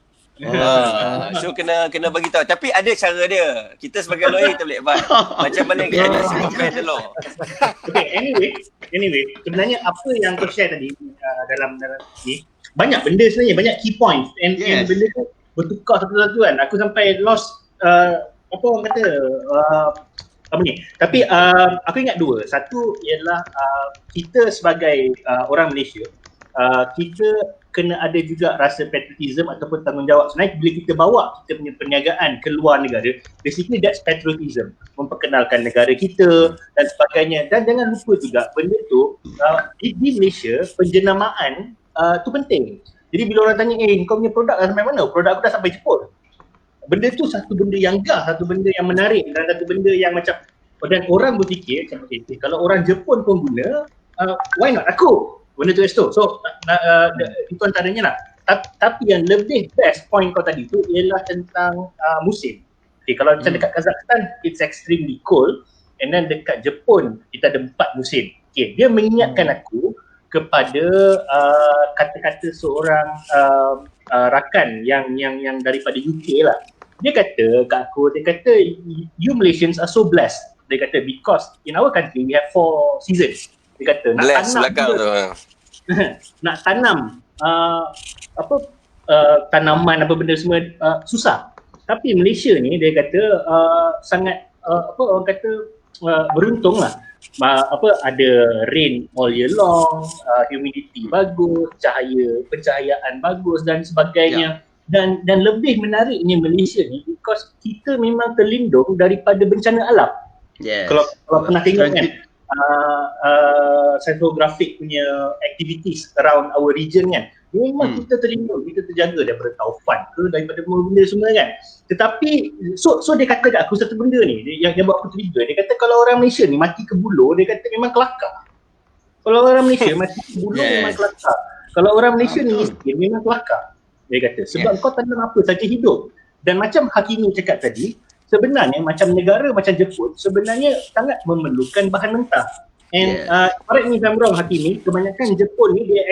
So kena bagi tahu. Tapi ada cara dia. Kita sebagai lawyer kita boleh advise macam mana kita nak simplify the law. Anyway, sebenarnya apa yang kau share tadi dalam ni banyak benda sebenarnya, banyak key points and benda tu bertukar satu-satu kan. Aku sampai lost apa orang kata apa ni. Tapi aku ingat dua. Satu ialah kita sebagai orang Malaysia, kita kena ada juga rasa patriotism ataupun tanggungjawab. Sebenarnya bila kita bawa kita punya perniagaan ke luar negara, basically that's patriotism, memperkenalkan negara kita dan sebagainya. Dan jangan lupa juga benda tu di Malaysia penjenamaan tu penting. Jadi bila orang tanya, kau punya produk dah sampai mana? Produk aku dah sampai Jepun. Benda tu satu benda yang satu benda yang menarik dan satu benda yang macam, dan orang berfikir macam kalau orang Jepun pun guna, why not aku? Benda tu tu. So itu antaranya lah. Tapi yang lebih best point kau tadi tu ialah tentang musim. Okay, kalau macam dekat Kazakhstan, it's extremely cold, and then dekat Jepun kita ada 4 musim. Okay, dia mengingatkan aku kepada kata-kata seorang rakan yang daripada UK lah. Dia kata kat aku, dia kata you Malaysians are so blessed. Dia kata because in our country we have 4 seasons. Dia kata nak bless tanam tu. nak tanam tanaman apa benda semua susah. Tapi Malaysia ni dia kata sangat orang kata beruntung lah. Ada rain all year long, humidity bagus, pencahayaan bagus dan sebagainya. Dan lebih menariknya Malaysia ni because kita memang terlindung daripada bencana alam. Yes. Kalau pernah tengok kan seismographic punya activities around our region kan, memang kita terlindung, kita terjaga daripada taufan ke, daripada benda semua kan. Tetapi so dia kata kat aku satu benda ni yang buat aku trigger. Dia kata kalau orang Malaysia ni mati ke buluh, dia kata memang kelakar. Kalau orang Malaysia mati ke buluh memang kelakar. Kalau orang Malaysia ni miskin memang kelakar. Dia kata sebab kau tanam apa saja hidup. Dan macam Hakimi cakap tadi, sebenarnya macam negara macam Jepun sebenarnya sangat memerlukan bahan mentah. And correct me if I'm wrong Hakimi, kebanyakan Jepun ni dia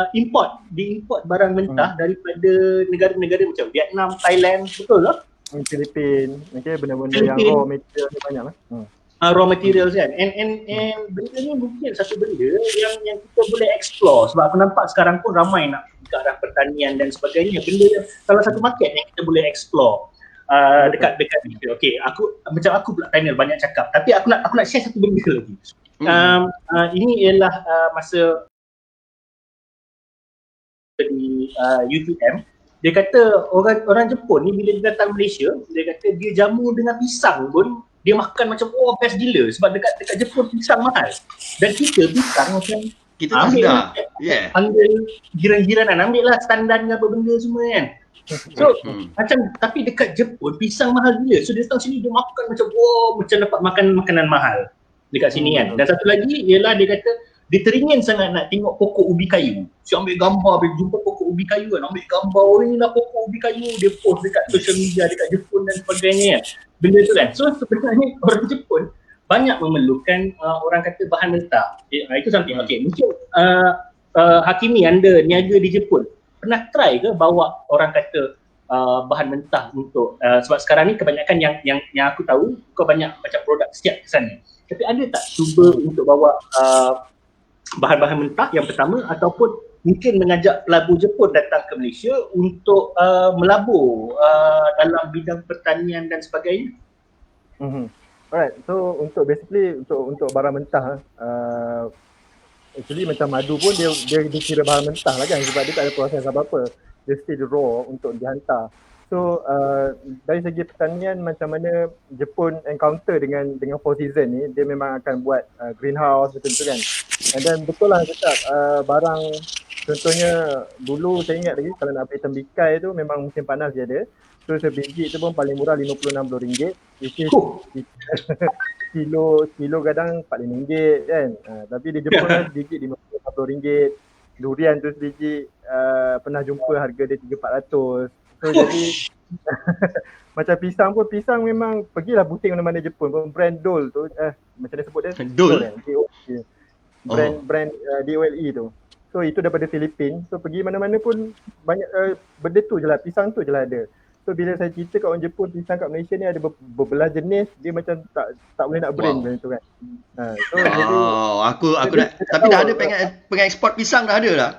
diimport barang mentah daripada negara-negara macam Vietnam, Thailand, betul tak? Filipin, benda-benda yang raw material ni banyak lah. Raw materials kan. And benda ni mungkin satu benda yang kita boleh explore sebab aku nampak sekarang pun ramai nak ke arah pertanian dan sebagainya. Benda yang salah satu market yang kita boleh explore. Dekat ni. Okay, aku pula Daniel banyak cakap, tapi aku nak share satu benda lagi. Ini ialah masa di UTM. Dia kata orang Jepun ni bila dia datang Malaysia, dia kata dia jamu dengan pisang pun dia makan macam best gila sebab dekat Jepun pisang mahal. Dan kita pisang macam kita ambil panggil jiran-jiranan, ambil lah standar apa benda semua kan. So macam tapi dekat Jepun pisang mahal gila. So dia datang sini dia makan macam macam dapat makan makanan mahal dekat sini kan. Dan satu lagi ialah dia kata dia teringin sangat nak tengok pokok ubi kayu. Dia ambil gambar, bila jumpa pokok ubi kayu kan, ambil gambar, inilah pokok ubi kayu, dia post dekat social media dekat Jepun dan sebagainya kan. Benda tu kan. So sebenarnya orang Jepun banyak memerlukan orang kata bahan mentah. Itu something. Okay, mungkin Hakimi anda niaga di Jepun, pernah try ke bawa orang kata bahan mentah untuk sebab sekarang ni kebanyakan yang aku tahu kau banyak macam produk siap ke sana. Tapi ada tak cuba untuk bawa bahan-bahan mentah yang pertama ataupun mungkin mengajak pelabur Jepun datang ke Malaysia untuk melabur dalam bidang pertanian dan sebagainya? Alright, so untuk barang mentah actually macam madu pun dia dikira bahan mentah lah kan sebab dia tak ada proses apa-apa. Dia still raw untuk dihantar. So dari segi pertanian macam mana Jepun encounter dengan four season ni, dia memang akan buat greenhouse betul-betul kan. And then betul lah cakap barang contohnya dulu saya ingat lagi kalau nak beli tembikai tu memang musim panas dia ada. So sebiji tu pun paling murah RM50-60, which is kilo kadang RM45 kan. Tapi di Jepun kan sebiji RM50-60. Durian tu sebiji pernah jumpa harga dia RM300-400. So jadi macam pisang memang pergilah buting mana-mana Jepun pun, brand Dole tu macam dia sebut dia Dole kan? Brand DOLE tu. So itu daripada Filipin. So pergi mana-mana pun banyak benda tu je lah, pisang tu je lah ada. So bila saya cerita kat orang Jepun pisang kat Malaysia ni ada berbelah jenis, dia macam tak boleh nak brand macam tu kan. So jadi aku nak, tapi dah ada pengen ekspor pisang dah ada lah.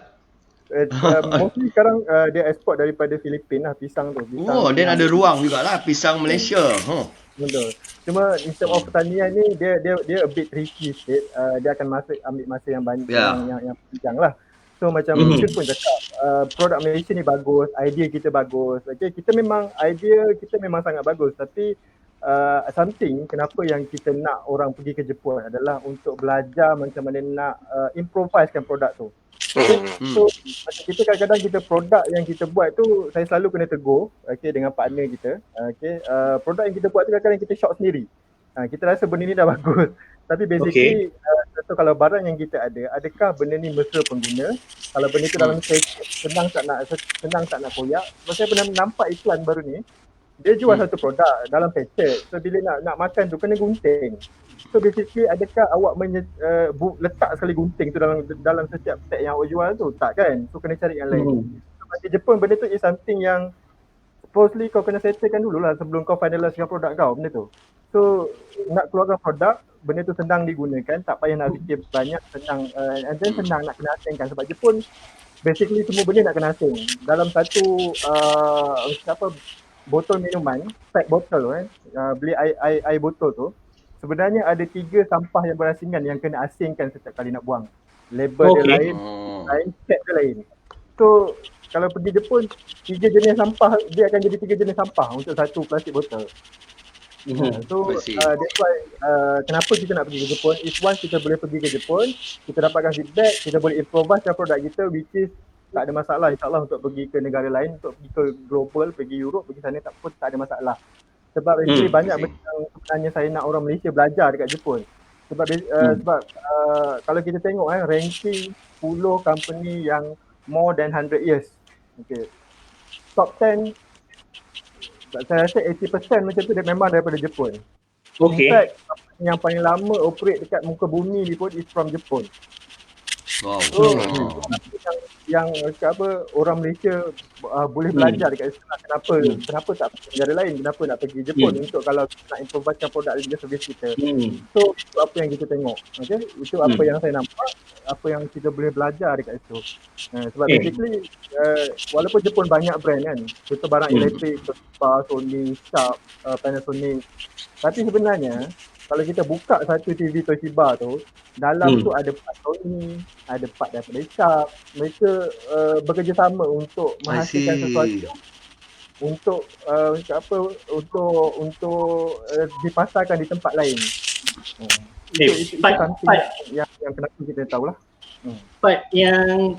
Mostly sekarang dia export daripada Filipina lah pisang tu. Dan ada ruang jugalah pisang Malaysia. Betul. Cuma in term of pertanian ni dia a bit tricky sikit. Dia akan ambil masa yang banyak yang panjang lah. So macam Syul pun cakap produk Malaysia ni bagus, idea kita bagus. Okay, kita memang sangat bagus, tapi something kenapa yang kita nak orang pergi ke Jepun adalah untuk belajar macam mana nak improvisekan produk tu. So macam kita kadang-kadang kita produk yang kita buat tu saya selalu kena tegur dengan partner kita. Produk yang kita buat tu kadang-kadang kita shock sendiri. Kita rasa benda ni dah bagus, tapi basically so kalau barang yang kita ada, adakah benda ni mesra pengguna? Kalau benda tu dalam senang tak nak koyak. Saya pernah nampak iklan baru ni, dia jual satu produk dalam packet. So bila nak makan tu kena gunting. So basically adakah awak letak sekali gunting tu dalam setiap pack yang awak jual tu? Tak kan? So kena cari yang lain. So di Jepun benda tu is something yang supposedly kau kena settlekan dululah sebelum kau finalisekan produk kau benda tu. So nak keluarkan produk, benda tu senang digunakan, tak payah nak fikir banyak, senang and then senang nak kena asingkan sebab Jepun basically semua benda nak kena asing. Dalam satu botol minuman, pack botol beli air botol tu, sebenarnya ada 3 sampah yang berasingan yang kena asingkan setiap kali nak buang. Label dia lain, cap dia lain. So kalau pergi Jepun, 3 jenis sampah, dia akan jadi 3 jenis sampah untuk satu plastik botol. So that's why kenapa kita nak pergi ke Jepun is once kita boleh pergi ke Jepun, kita dapatkan feedback, kita boleh improvisekan produk kita, which is tak ada masalah insyaAllah untuk pergi ke negara lain, untuk pergi ke global, pergi Europe, pergi sana tak ada masalah. Sebab banyak benda yang sebenarnya saya nak orang Malaysia belajar dekat Jepun. Sebab kalau kita tengok ranking 10 company yang more than 100 years. Okay. Top 10 saya rasa 80% macam tu dia memang daripada Jepun. In fact, yang paling lama operate dekat muka bumi ni pun is from Jepun. Wow. So, yang orang Malaysia boleh belajar dekat sana. Kenapa tak pergi negara lain? Kenapa nak pergi Jepun untuk kalau nak improvisekan produk dan servis kita? So itu apa yang kita tengok. Okay? Itu apa yang saya nampak, apa yang kita boleh belajar dekat situ. Sebab basically walaupun Jepun banyak brand kan, kita barang elektrik, Sony, Sharp, Panasonic, tapi sebenarnya kalau kita buka satu TV Toshiba tu, dalam tu ada part Sony, ada part daripada Sharp. Mereka bekerjasama untuk menghasilkan sesuatu untuk dipasarkan di tempat lain. Itu yang kenapa kita tahulah. Part yang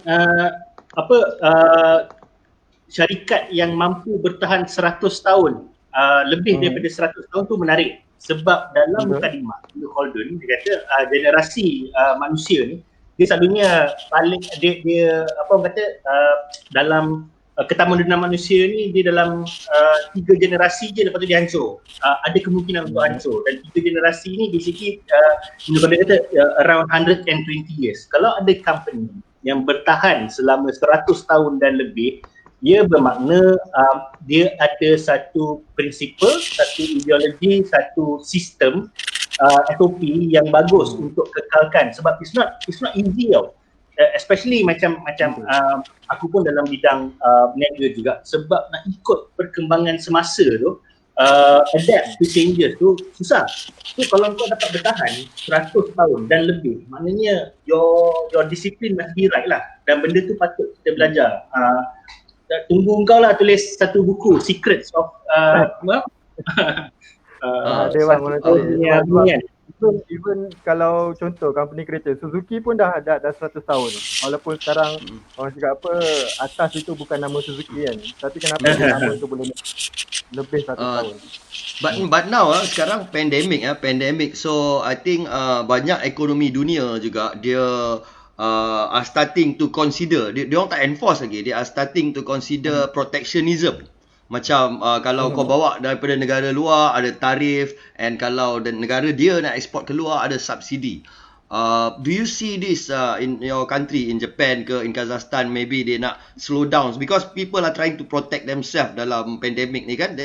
syarikat yang mampu bertahan 100 tahun, lebih daripada 100 tahun tu menarik. Sebab dalam mukadimah Holden dia kata generasi manusia ni dia selalunya paling dia dalam ketamudanan manusia ni dia dalam 3 generasi je lepas tu dia hancur. Ada kemungkinan untuk hancur dan 3 generasi ni basically dia kata around 120 years. Kalau ada company yang bertahan selama 100 tahun dan lebih, ia bermakna dia ada satu prinsipal, satu ideologi, satu sistem SOP yang bagus untuk kekalkan. Sebab it's not easy tau. Especially macam aku pun dalam bidang niaga juga, sebab nak ikut perkembangan semasa tu, adapt to changes tu susah. So kalau kau dapat bertahan 100 tahun dan lebih, maknanya your discipline must be right lah. Dan benda tu patut kita belajar. Tunggu engkau lah tulis satu buku Secrets of Dewan Monopoli. Even kalau contoh company kereta Suzuki pun dah 100 tahun. Walaupun sekarang orang cakap atas itu bukan nama Suzuki kan, tapi kenapa nama itu boleh lebih 100 tahun. But now sekarang pandemic, so I think banyak ekonomi dunia juga dia are starting to consider, dia orang tak enforce lagi, they are starting to consider protectionism. Macam kalau kau bawa daripada negara luar ada tarif, and kalau negara dia nak ekspor keluar ada subsidi. Do you see this in your country, in Japan ke, in Kazakhstan, maybe they nak slow down because people are trying to protect themselves dalam pandemic ni kan,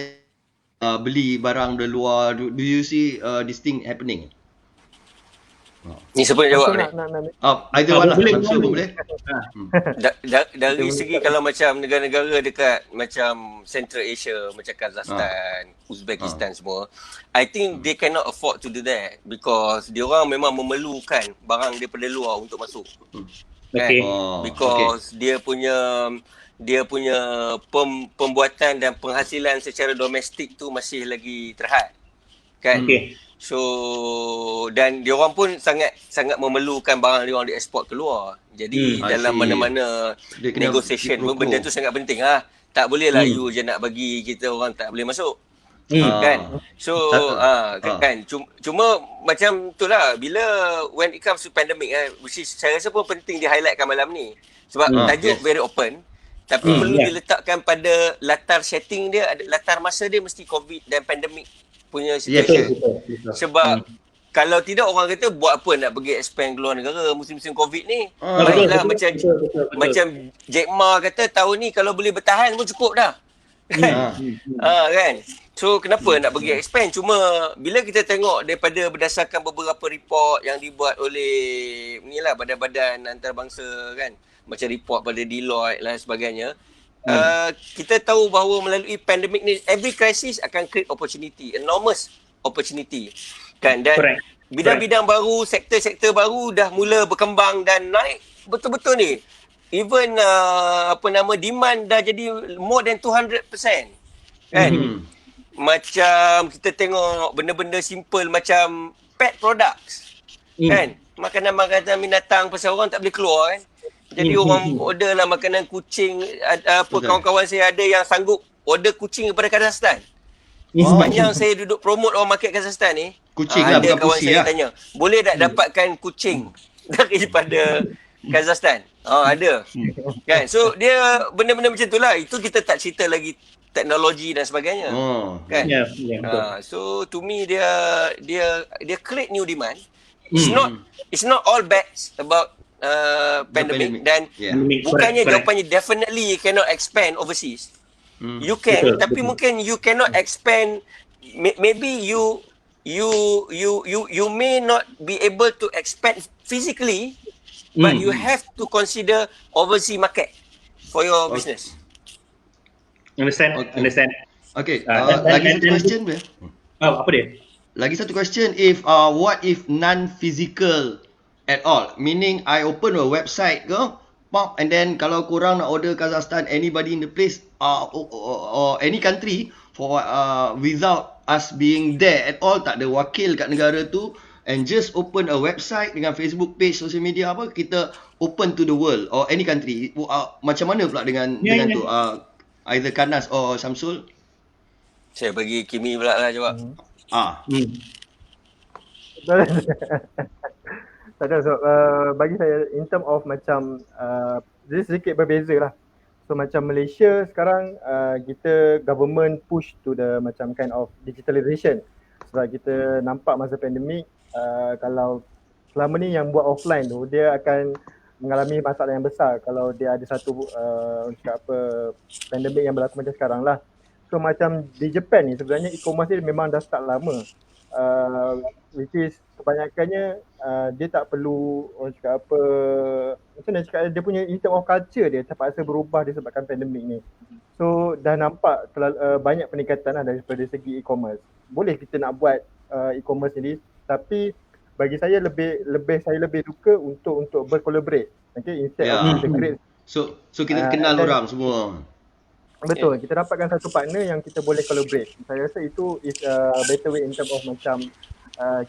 beli barang dari luar. Do you see this thing happening? Ni siapa nak jawab ni? Either one lah. Samsul pun boleh. Dari segi kalau macam negara-negara dekat macam Central Asia, macam Kazakhstan, Uzbekistan semua, I think they cannot afford to do that because diorang memang memerlukan barang daripada luar untuk masuk. Okay. Because dia punya pembuatan dan penghasilan secara domestik tu masih lagi terhad. Kan? Okay. So dan diorang pun sangat memerlukan barang diorang dieksport keluar. Jadi dalam mana-mana negotiation pun benda tu sangat penting lah. Tak boleh lah you je nak bagi kita orang tak boleh masuk. Kan? So kan cuma macam tu lah bila when it comes to pandemic which is saya rasa pun penting di-highlightkan malam ni. Sebab tajuk very open tapi perlu diletakkan pada latar setting dia, latar masa dia mesti COVID dan pandemic punya situation. Sebab kalau tidak orang kata buat apa nak pergi expand keluar negara musim-musim COVID ni. Baiklah macam Jack Ma kata tahun ni kalau boleh bertahan pun cukup dah. Kan? So kenapa nak pergi expand? Cuma bila kita tengok daripada berdasarkan beberapa report yang dibuat oleh inilah badan-badan antarabangsa kan, macam report pada Deloitte dan sebagainya, kita tahu bahawa melalui pandemik ni every crisis akan create opportunity, enormous opportunity kan, dan bidang-bidang baru, sektor-sektor baru dah mula berkembang dan naik betul-betul ni. Even demand dah jadi more than 200% kan. Macam kita tengok benda-benda simple macam pet products kan, makanan-makanan binatang pasal orang tak boleh keluar kan. Jadi orang order lah makanan kucing. Kawan-kawan saya ada yang sanggup order kucing daripada Kazakhstan. Sepanjang saya duduk promote orang market Kazakhstan ni, kucing lah, ada bukan kawan pusing saya lah. tanya, boleh tak dapatkan kucing daripada Kazakhstan? Ada. Kan? So dia benda-benda macam tu lah. Itu kita tak cerita lagi teknologi dan sebagainya. Kan? So to me dia create new demand. It's not all bad about pandemic dan bukannya jawapannya definitely you cannot expand overseas. You can, tapi mungkin you cannot expand. Maybe you may not be able to expand physically, but you have to consider overseas market for your business. Understand? Okay. Lagi satu question boleh? Apa dia? Lagi satu question, what if non-physical at all? Meaning I open a website ke, and then kalau korang nak order Kazakhstan, anybody in the place or any country for without us being there at all, tak ada wakil kat negara tu, and just open a website dengan Facebook page, social media apa, kita open to the world or any country. Macam mana pula dengan tu? Either Kanas or Samsul? Saya bagi Kimi pula lah jawab. Tak ada, so bagi saya in term of macam dia sedikit berbeza lah. So macam Malaysia sekarang kita government push to the macam kind of digitalization. Sebab kita nampak masa pandemik kalau selama ni yang buat offline tu dia akan mengalami masalah yang besar kalau dia ada satu pandemik yang berlaku macam sekarang lah. So macam di Japan ni sebenarnya e-commerce ni memang dah start lama. Which is kebanyakannya dia tak perlu macam mana cakap, dia punya in term of culture dia terpaksa berubah disebabkan pandemik ni. So dah nampak banyak peningkatan lah daripada segi e-commerce. Boleh kita nak buat e-commerce ni, tapi bagi saya lebih suka untuk bercollaborate. Okay, instead of integrate. So kita kenal orang semua. Betul, kita dapatkan satu partner yang kita boleh collaborate. Saya rasa itu is a better way in term of macam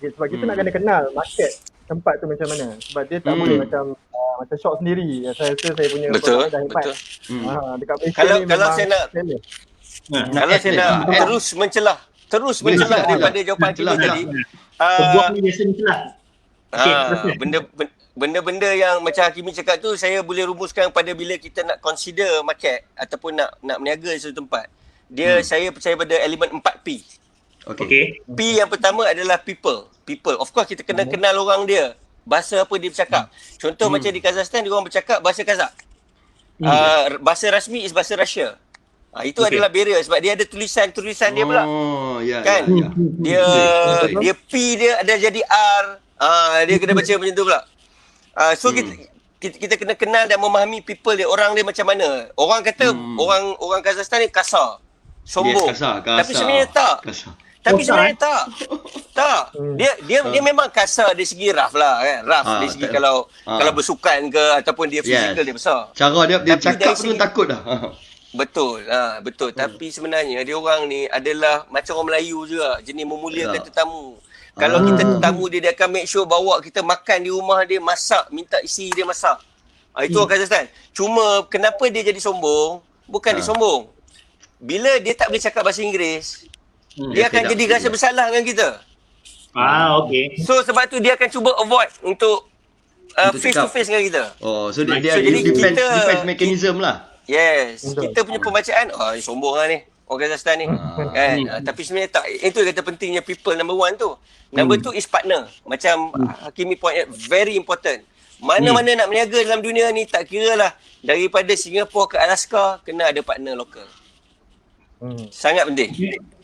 sebab kita nak kena kenal market tempat tu macam mana. Sebab dia tak boleh macam shop sendiri. Saya rasa saya punya betul, dah hebat. Dekat Malaysia kalau ni memang saya nak kalau saya nak terus mencelah daripada jawapan kita tadi. Peguam ni biasa mencelah. Benda-benda yang macam Hakimi cakap tu saya boleh rumuskan pada bila kita nak consider market ataupun nak berniaga di satu tempat. Saya percaya pada elemen 4P. Okay. P yang pertama adalah people. Of course kita kena kenal orang dia. Bahasa apa dia bercakap. Contoh macam di Kazakhstan dia orang bercakap bahasa Kazakh. Bahasa rasmi is bahasa Russia. Itu adalah barrier sebab dia ada tulisan dia pula. Kan? Dia P dia ada jadi R. Dia kena baca macam tu pula. So kita kena kenal dan memahami people dia, orang dia macam mana. Orang kata orang Kazakhstan ni kasar, sombong. Yes, kasar. Tapi sebenarnya tak. Kasar. Tapi sebenarnya tak. Tak. Dia memang kasar dari segi rough lah kan. Rough dari segi kalau bersukan ke ataupun dia fizikal dia besar. Cara dia Tapi cakap dari pun takut dah. Betul. Betul. Tapi sebenarnya dia orang ni adalah macam orang Melayu juga, jenis memuliakan tetamu. Kalau kita tetamu dia akan make sure bawa kita makan di rumah dia, masak, minta isteri dia masak. Itu orang Kazakhstan. Cuma kenapa dia jadi sombong? Bukan dia sombong. Bila dia tak boleh cakap bahasa Inggeris, dia akan jadi rasa bersalah dengan kita. Okay. So sebab tu dia akan cuba avoid untuk face to face dengan kita. So dia jadi defense mechanism lah. Yes. Kita punya pembacaan, sombong lah ni orang Kazakhstan ni. Kan? Tapi sebenarnya tak. Itu kata pentingnya people number one tu. Number two is partner. Macam Hakimi point out, very important. Mana-mana nak berniaga dalam dunia ni, tak kira lah daripada Singapura ke Alaska, kena ada partner lokal. Sangat penting.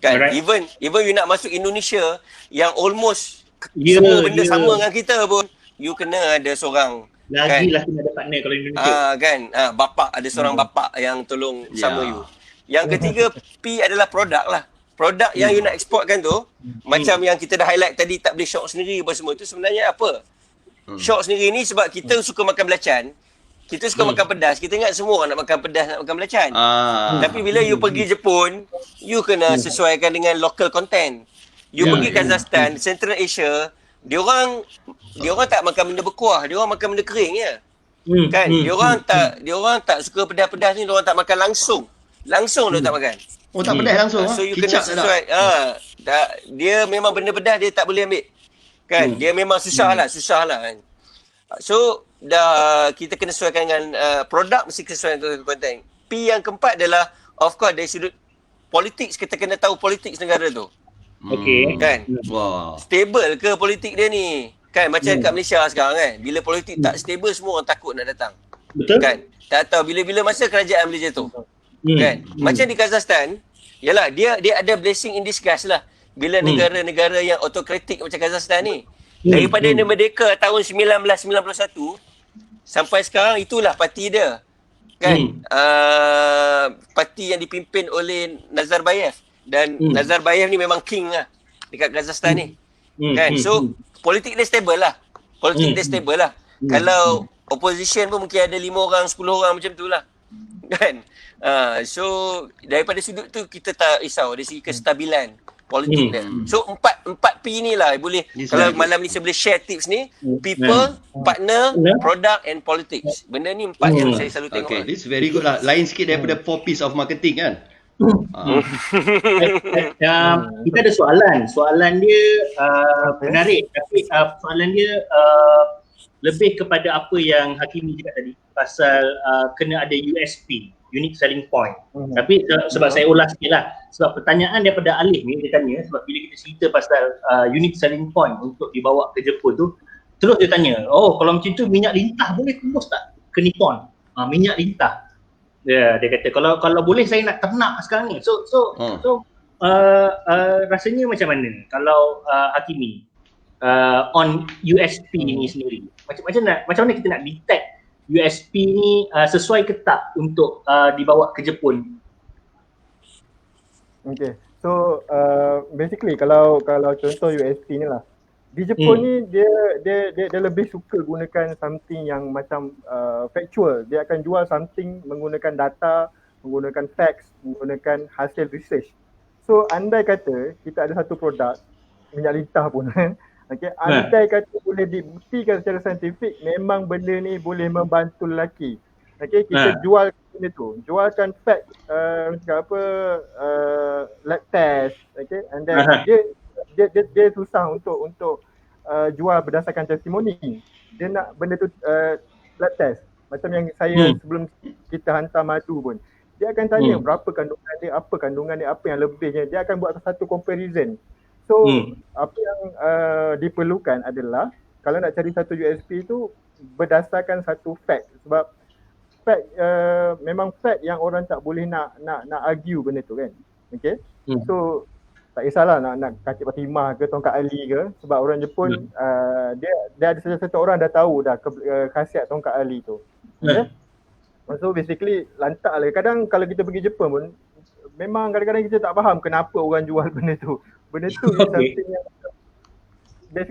Kan? Even you nak masuk Indonesia yang almost semua benda sama dengan kita pun, you kena ada seorang. Lagilah kena ada partner kalau Indonesia. Kan? Bapak, ada seorang bapak yang tolong sama you. Yang ketiga, P adalah produk lah. Produk yang you nak exportkan tu, macam yang kita dah highlight tadi, tak boleh shock sendiri apa semua tu, sebenarnya apa? Shock sendiri ni sebab kita suka makan belacan, kita suka makan pedas, kita ingat semua orang nak makan pedas, nak makan belacan. Tapi bila you pergi Jepun, you kena sesuaikan dengan local content. You pergi Kazakhstan, Central Asia, dia orang tak makan benda berkuah, dia orang makan benda kering je. Kan? Dia orang tak suka pedas-pedas ni, dia orang tak makan langsung. Langsung dia tak makan. Tak pedas langsung. So you kena sesuai. Dia memang benda pedas dia tak boleh ambil. Kan? Dia memang susah lah kan. So kita kena sesuaikan dengan produk, mesti sesuai dengan konten. P yang keempat adalah of course dari sudut politik, kita kena tahu politik negara tu. Okay. Kan? Stable ke politik dia ni? Kan macam kat Malaysia sekarang kan. Bila politik tak stable, semua orang takut nak datang. Betul. Kan? Tak tahu bila-bila masa kerajaan boleh jatuh. Kan? Macam di Kazakhstan, yalah dia ada blessing in disguise lah. Bila negara-negara yang autokratik macam Kazakhstan ni, daripada dia merdeka tahun 1991 sampai sekarang, itulah parti dia. Kan? Parti yang dipimpin oleh Nazarbayev. Dan Nazarbayev ni memang king lah dekat Kazakhstan ni. Kan? So politik dia stable lah. Kalau opposition pun mungkin ada 5 orang, 10 orang macam tu lah. Kan? So daripada sudut tu kita tak risau dari segi kestabilan politik dia. So 4 P ni lah boleh, kalau malam ni saya boleh share tips ni, people, partner, product and politics. Benda ni 4 yang saya selalu tengok. Okay, this very good lah. Lain sikit daripada 4 P's of marketing kan. Kita ada soalan dia menarik, tapi soalan dia lebih kepada apa yang Hakimi cakap tadi pasal kena ada USP, unique selling point. Tapi sebab saya ulas sikit lah, sebab pertanyaan daripada Alif ni, dia tanya sebab bila kita cerita pasal unique selling point untuk dibawa ke Jepun tu, terus dia tanya, kalau macam tu minyak lintah boleh tembus tak ke Nippon? Minyak lintah. Dia kata kalau boleh saya nak ternak sekarang ni. So rasanya macam mana kalau Hakimi on USP ni sendiri? Macam mana kita nak detect USP ni sesuai ke tak untuk dibawa ke Jepun? Okay, so basically kalau contoh USP ni lah, di Jepun ni dia lebih suka gunakan something yang macam factual. Dia akan jual something menggunakan data, menggunakan facts, menggunakan hasil research. So andai kata kita ada satu produk, minyak lintah pun okay, andai kata boleh dibuktikan secara saintifik memang benda ni boleh membantu lelaki. Okay, kita jual benda tu, jualkan fact, lab test, okay, and then dia susah untuk jual berdasarkan testimoni. Dia nak benda tu blood test. Macam yang saya sebelum kita hantar madu pun, dia akan tanya berapa kandungan dia, apa yang lebihnya. Dia akan buat satu comparison. So apa yang diperlukan adalah kalau nak cari satu USP tu berdasarkan satu fact. Sebab fact memang fact yang orang tak boleh nak argue benda tu kan. Okay. So tak kisahlah nak kaki Fatimah ke tongkat Ali ke, sebab orang Jepun dia ada satu orang dah tahu dah khasiat tongkat Ali tu. Okay? So basically lantak lah. Kadang kalau kita pergi Jepun pun memang kadang-kadang kita tak faham kenapa orang jual benda tu. Benda tu something yang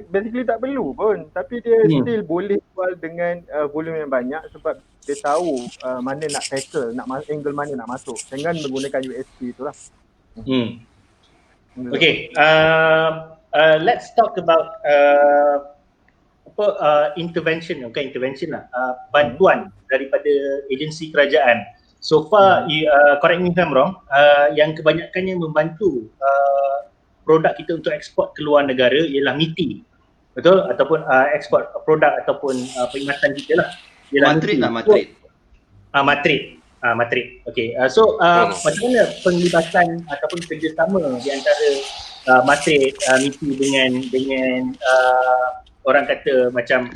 basically tak perlu pun, tapi dia still boleh jual dengan volume yang banyak sebab dia tahu mana nak tackle, angle mana nak masuk dengan menggunakan USP tu lah. Okay, let's talk about intervention, intervention lah, bantuan daripada agensi kerajaan. So far, correct me if I'm wrong, yang kebanyakannya membantu produk kita untuk ekspor ke luar negara ialah MITI, betul? Ataupun ekspor produk ataupun perkhidmatan kita lah. Matrik lah, matrik. Matrik. Okay. So macam mana penglibatan ataupun kerjasama di antara matrik MITI dengan orang kata macam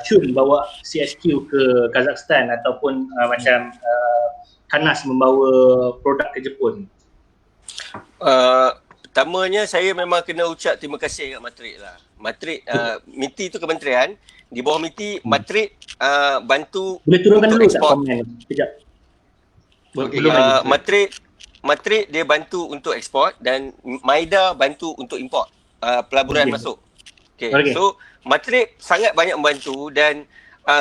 Shun bawa CSQ ke Kazakhstan ataupun macam Kanas membawa produk ke Jepun? Pertamanya saya memang kena ucap terima kasih kat Matrik lah. Matrik, MITI tu kementerian, di bawah MITI, Matrik bantu boleh turunkan dulu ekspor. Sekejap. Matrik dia bantu untuk ekspor dan Maida bantu untuk import pelaburan masuk. Okay. So Matrik sangat banyak membantu dan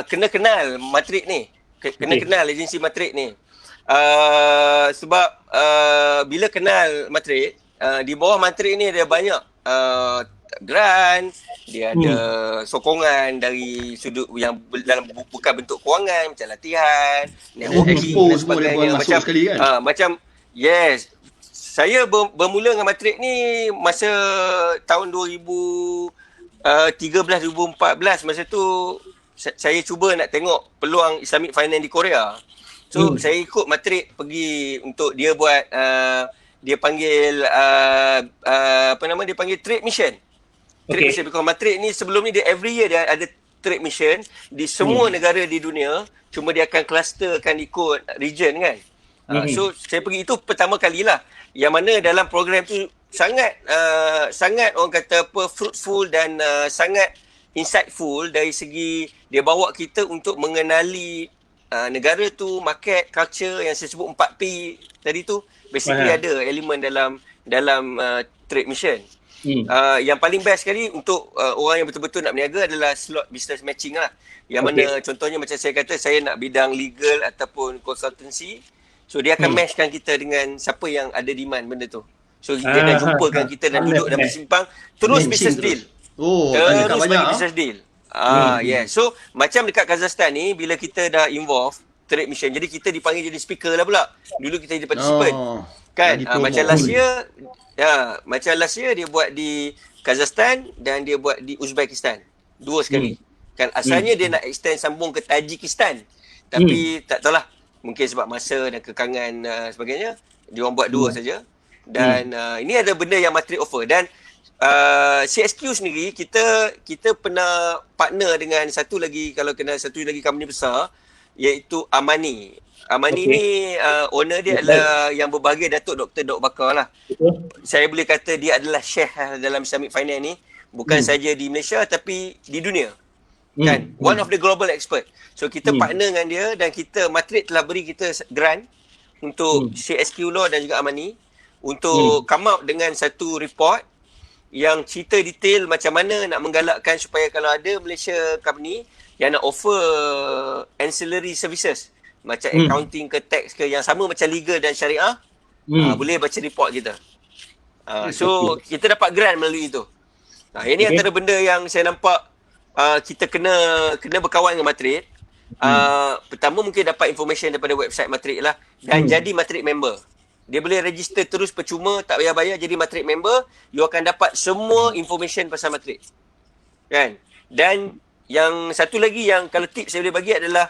kena kenal Matrik ni. Kena kenal agensi Matrik ni. Sebab bila kenal Matrik, di bawah Matrik ni ada banyak grant, dia ada sokongan dari sudut yang dalam bukan bentuk kewangan macam latihan, expo semua dia buat masuk sekali kan. Macam saya bermula dengan Matrik ni masa tahun 2013-2014. Masa tu saya cuba nak tengok peluang Islamic Finance di Korea. So saya ikut Matrik pergi untuk dia buat dia panggil dia panggil trade mission. Trade mission, because Matrik ni sebelum ni dia every year dia ada trade mission di semua negara di dunia, cuma dia akan clusterkan ikut region kan. So saya pergi, itu pertama kalilah yang mana dalam program tu sangat orang kata apa, fruitful dan sangat insightful dari segi dia bawa kita untuk mengenali negara tu, market, culture yang saya sebut 4P tadi tu. Basically ada elemen dalam trade mission. Yang paling best sekali untuk orang yang betul-betul nak berniaga adalah slot business matching lah. Yang mana contohnya macam saya kata, saya nak bidang legal ataupun consultancy. So dia akan matchkan kita dengan siapa yang ada demand benda tu. So dia dah jumpakan kita dan duduk dan bersimpang. Terus business deal. Terus bagi business deal. So macam dekat Kazakhstan ni, bila kita dah involve trade mission, jadi kita dipanggil jadi speaker lah pula. Dulu kita jadi participant. Kan? Macam last year dia buat di Kazakhstan dan dia buat di Uzbekistan. Dua sekali. Kan asalnya dia nak extend sambung ke Tajikistan. Tapi tak tahulah. Mungkin sebab masa dan kekangan sebagainya, dia orang buat dua saja. Dan ini ada benda yang Matrik offer. Dan CSQ sendiri, kita pernah partner dengan satu lagi company besar, iaitu Amani. Amani ni owner dia adalah yang berbahagia Datuk Dr. Dok Bakar lah. Saya boleh kata dia adalah syekh dalam Islamic Finance ni. Bukan saja di Malaysia tapi di dunia. Kan? One of the global expert. So kita partner dengan dia dan Matrik telah beri kita grant untuk CSQ Law dan juga Amani untuk come out dengan satu report yang cerita detail macam mana nak menggalakkan supaya kalau ada Malaysia company yang nak offer ancillary services macam accounting ke tax ke yang sama macam legal dan syariah, boleh baca report kita. So kita dapat grant melalui itu. Ini antara benda yang saya nampak kita kena berkawan dengan Matrik. Pertama mungkin dapat information daripada website Matrik lah dan jadi Matrik member. Dia boleh register terus percuma, tak payah bayar, jadi Matrik member. You akan dapat semua information pasal Matrik. Kan? Dan yang satu lagi yang kalau tips saya boleh bagi adalah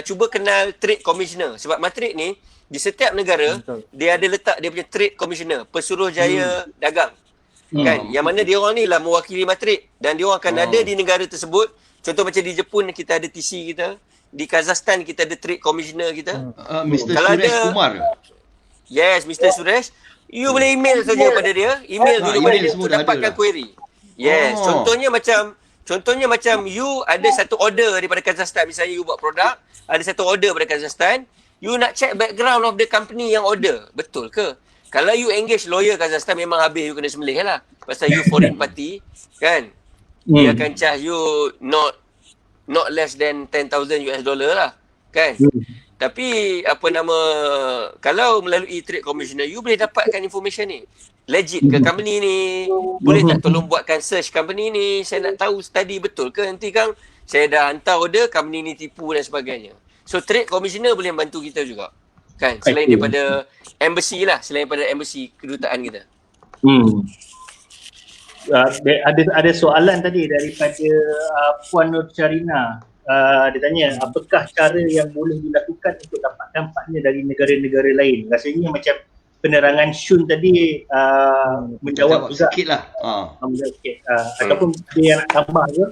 cuba kenal trade commissioner. Sebab Matrik ni di setiap negara dia ada letak dia punya trade commissioner, Pesuruhjaya Dagang. Kan? Yang mana dia orang ni lah mewakili Matrik dan dia orang akan ada di negara tersebut. Contoh macam di Jepun kita ada TC kita, di Kazakhstan kita ada trade commissioner kita. Mr. Suresh Kumar. Yes, Mr. Suresh. You boleh email saja kepada dia. Email dulu pada dia untuk dapatkan query. Yes. Contohnya macam you ada satu order daripada Kazakhstan. Misalnya you buat produk, ada satu order daripada Kazakhstan. You nak check background of the company yang order. Betul ke? Kalau you engage lawyer Kazakhstan, memang habis you kena sembelih lah. Pasal you foreign party, kan? Dia akan charge you not less than $10,000 lah, kan? Tapi kalau melalui Trade Commissioner, you boleh dapatkan information ni. Legit ke company ni? Boleh tak tolong buatkan search company ni? Saya nak tahu study betul ke? Nanti kan saya dah hantar order, company ni tipu dan sebagainya. So Trade Commissioner boleh bantu kita juga. Kan? Selain daripada embassy lah. Selain daripada embassy kedutaan kita. Ada soalan tadi daripada Puan Nur Syarina. Dia tanya, apakah cara yang boleh dilakukan untuk dapatkan partner dari negara-negara lain? Rasanya macam penerangan Shun tadi menjawab juga. Sikit lah. Menjawab sikit. Ataupun dia nak tambah ke?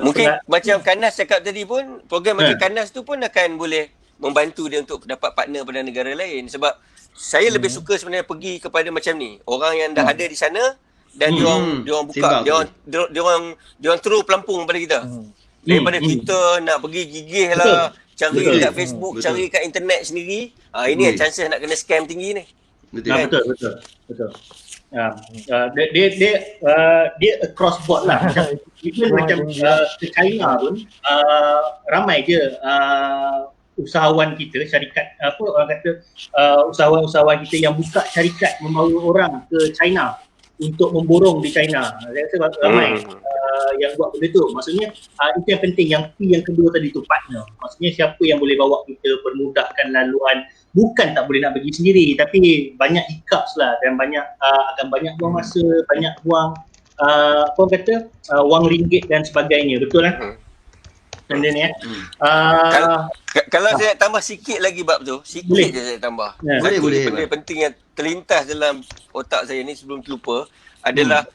Mungkin macam Kanas cakap tadi pun, program macam Kanas tu pun akan boleh membantu dia untuk dapat partner pada negara lain. Sebab saya lebih suka sebenarnya pergi kepada macam ni. Orang yang dah ada di sana dan diorang buka, diorang throw pelampung pada kita. Daripada kita nak pergi gigih lah, cari kat Facebook, cari kat internet sendiri. Ini chances nak kena scam tinggi ni. Betul. Dia across board lah. Macam ke China pun ramai je usahawan kita, syarikat usahawan kita yang buka syarikat membawa orang ke China untuk memborong di China. Saya rasa ramai yang buat benda tu. Maksudnya itu yang penting. Yang kedua tadi tu, partner. Maksudnya siapa yang boleh bawa kita, permudahkan laluan. Bukan tak boleh nak pergi sendiri, tapi banyak hiccups lah dan akan banyak buang masa, banyak buang wang ringgit dan sebagainya. Betul lah? Benda ni Kalau saya tambah sikit lagi bab tu, sikit je saya tambah. Boleh. Benda penting yang terlintas dalam otak saya ni sebelum terlupa adalah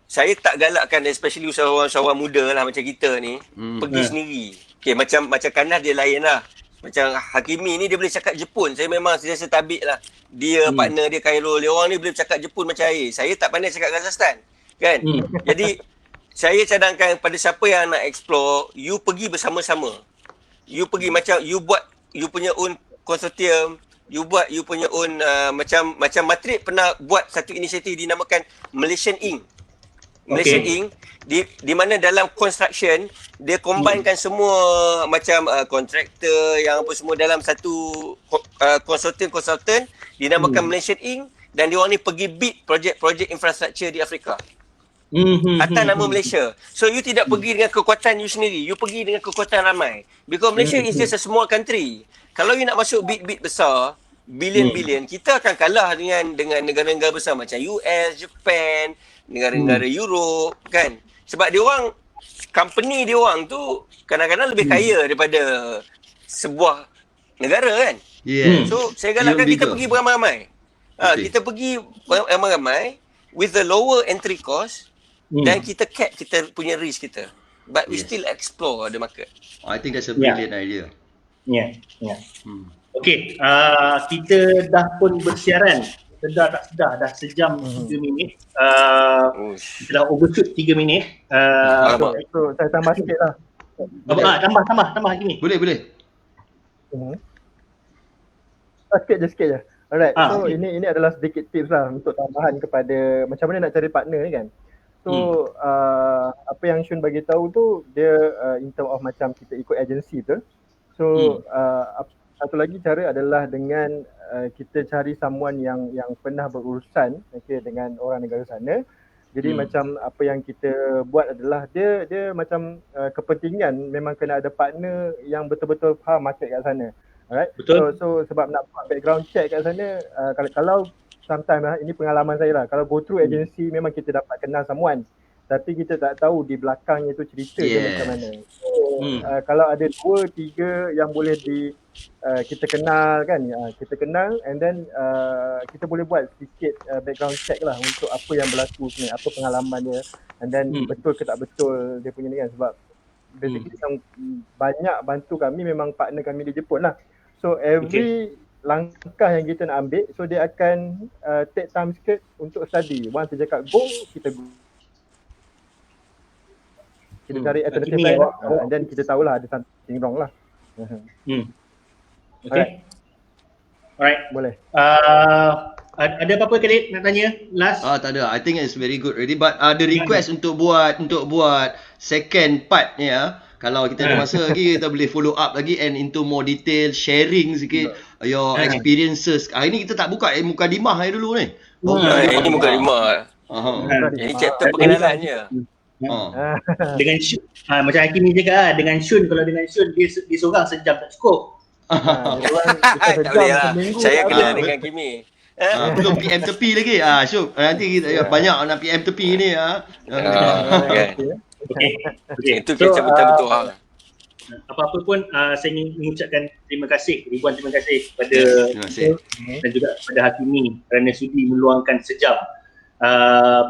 saya tak galakkan, especially usahawan-usahawan muda lah macam kita ni, pergi sendiri. Okay, macam Kanas dia lain lah. Macam Hakimi ni dia boleh cakap Jepun. Saya memang sentiasa tabik lah. Dia partner dia Khairul, dia orang ni boleh cakap Jepun macam air. Saya tak pandai cakap Kazakhstan. Kan? Jadi saya cadangkan pada siapa yang nak explore, you pergi bersama-sama. You pergi macam you buat you punya own konsortium, you buat you punya own macam Matrix pernah buat satu inisiatif dinamakan Malaysian Inc. Malaysian Inc. Di mana dalam construction dia combinekan semua macam kontraktor yang apa semua dalam satu konsultan dinamakan Malaysian Inc. Dan dia orang ni pergi bid projek infrastruktur di Afrika. Atas nama Malaysia. So you tidak pergi dengan kekuatan you sendiri, you pergi dengan kekuatan ramai. Because Malaysia is just a small country. Kalau you nak masuk bid besar, bilion-bilion, kita akan kalah dengan negara-negara besar macam US, Japan, negara-negara Europe, kan? Sebab dia orang, company dia orang tu kadang-kadang lebih kaya daripada sebuah negara, kan? So saya galakkan kita pergi beramai-ramai. Kita pergi ramai-ramai with the lower entry cost dan kita cap kita punya risk kita. But we still explore the market. I think that's a brilliant idea. Okay, kita dah pun bersiaran. Sedar tak sedar dah sejam 3 minit. Kita dah overshoot 3 minit. So saya tambah sikit lah. Tambah Hakimi. Boleh. Sikit je. Alright, so ini adalah sedikit tips lah untuk tambahan kepada macam mana nak cari partner ni kan. So apa yang Shun bagi tahu tu dia in term of macam kita ikut agensi tu. So satu lagi cara adalah dengan kita cari someone yang pernah berurusan dengan orang negara sana. Jadi macam apa yang kita buat adalah dia macam kepentingan memang kena ada partner yang betul-betul faham market kat sana. Alright. Betul. So sebab nak buat background check kat sana, kalau sometimes ini pengalaman saya lah, kalau go through agency memang kita dapat kenal someone, tapi kita tak tahu di belakangnya tu cerita dia macam mana. So kalau ada 2-3 yang boleh kita kenal kan, kita kenal and then kita boleh buat sedikit background check lah untuk apa yang berlaku sebenarnya, apa pengalaman dia, and then betul ke tak betul dia punya ni kan. Sebab basically yang banyak bantu kami memang partner kami di Jepun lah. So every langkah yang kita nak ambil, so dia akan take time sikit untuk study. Once dia cakap go, kita go. Kita cari alternative lain lah. And then kita tahulah ada something wrong lah. Okay. Alright. Boleh. Ada apa-apa Khalid nak tanya last? Tak ada. I think it's very good already, but ada request untuk buat second part ni kalau kita ada masa lagi, kita boleh follow up lagi and into more detail, sharing sikit your experiences. Hari ni kita tak buka mukadimah dulu ni. Ini mukadimah. Ini chapter pengenalan je. Dengan Shun, macam Hakimi cakap dengan Shun, kalau dengan Shun dia seorang sejam tak cukup. Tak boleh lah. Saya kena dengan Kimi. Belum PM tepi lagi. Syuk, nanti kita banyak nak PM tepi ni. Okay. Itu kecap betul-betul. Apa-apa pun saya ingin mengucapkan terima kasih, ribuan terima kasih kepada dan juga kepada Hakimi kerana sudi meluangkan sejam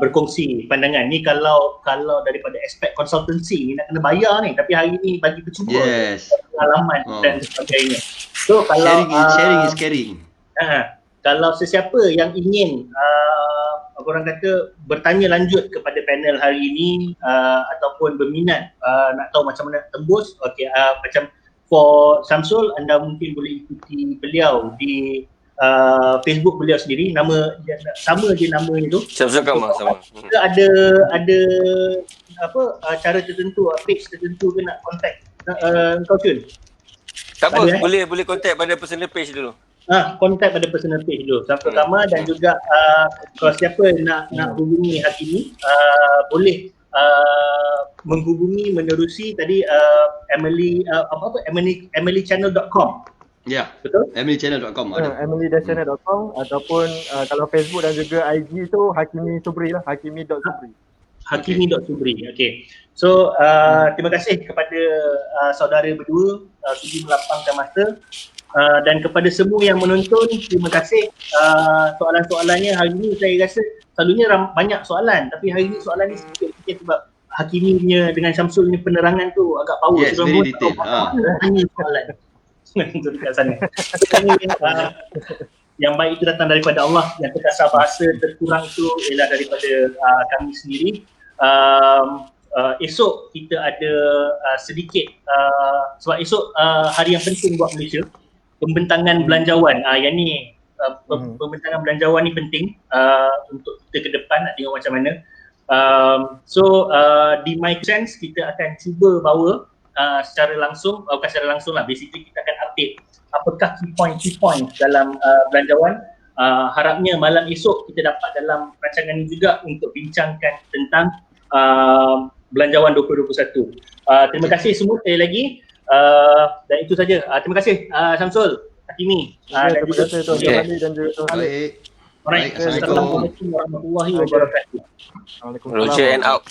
berkongsi pandangan ni. Kalau daripada aspek konsultansi ni nak kena bayar ni, tapi hari ni bagi percuma pengalaman dan sebagainya. So kalau sharing is caring. Kalau sesiapa yang ingin orang kata bertanya lanjut kepada panel hari ini ataupun berminat nak tahu macam mana nak tembus, macam for Samsul, anda mungkin boleh ikuti beliau di Facebook beliau sendiri, nama sama je nama itu. Samsul Kamal sama. Ada cara tertentu, page tertentu ke nak contact kau Cun? Tak apa, boleh contact pada personal page dulu. Contact pada personal page dulu. Samsul Kamal, dan juga kalau siapa nak hubungi Hakimi, boleh menghubungi menerusi tadi emilychannel.com. Ya. Betul? emilychannel.com ada. emilychannel.com ataupun kalau Facebook dan juga IG tu Hakimi Subri lah, hakimi.subri. Hakimi.subri. Okay. So terima kasih kepada saudara berdua sudi melapangkan masa. Dan kepada semua yang menonton, terima kasih. Soalan-soalannya hari ni saya rasa selalunya banyak soalan, tapi hari ni soalan ni sikit sebab Hakimi punya dengan Syamsul punya penerangan tu agak power. Yes, very detail. Tanya soalan. Itu dekat sana. Yang baik itu datang daripada Allah, yang terkasar bahasa terkurang itu ialah daripada kami sendiri. Esok kita ada sedikit sebab esok hari yang penting buat Malaysia, pembentangan belanjawan. Yang ni pembentangan belanjawan ni penting untuk kita ke depan, nak tengok macam mana. So di My Sense kita akan cuba bawa secara langsung, bukan secara langsung lah, basically kita akan update apakah key point dalam belanjawan. Harapnya malam esok kita dapat dalam rancangan ini juga untuk bincangkan tentang belanjawan 2021. Terima kasih semua sekali lagi. Dan itu saja. Terima kasih Syamsul, Hakimi. Terima kasih Tuan Ali dan juga Tuan Khalid. Assalamualaikum warahmatullahi wabarakatuh. Roger and out.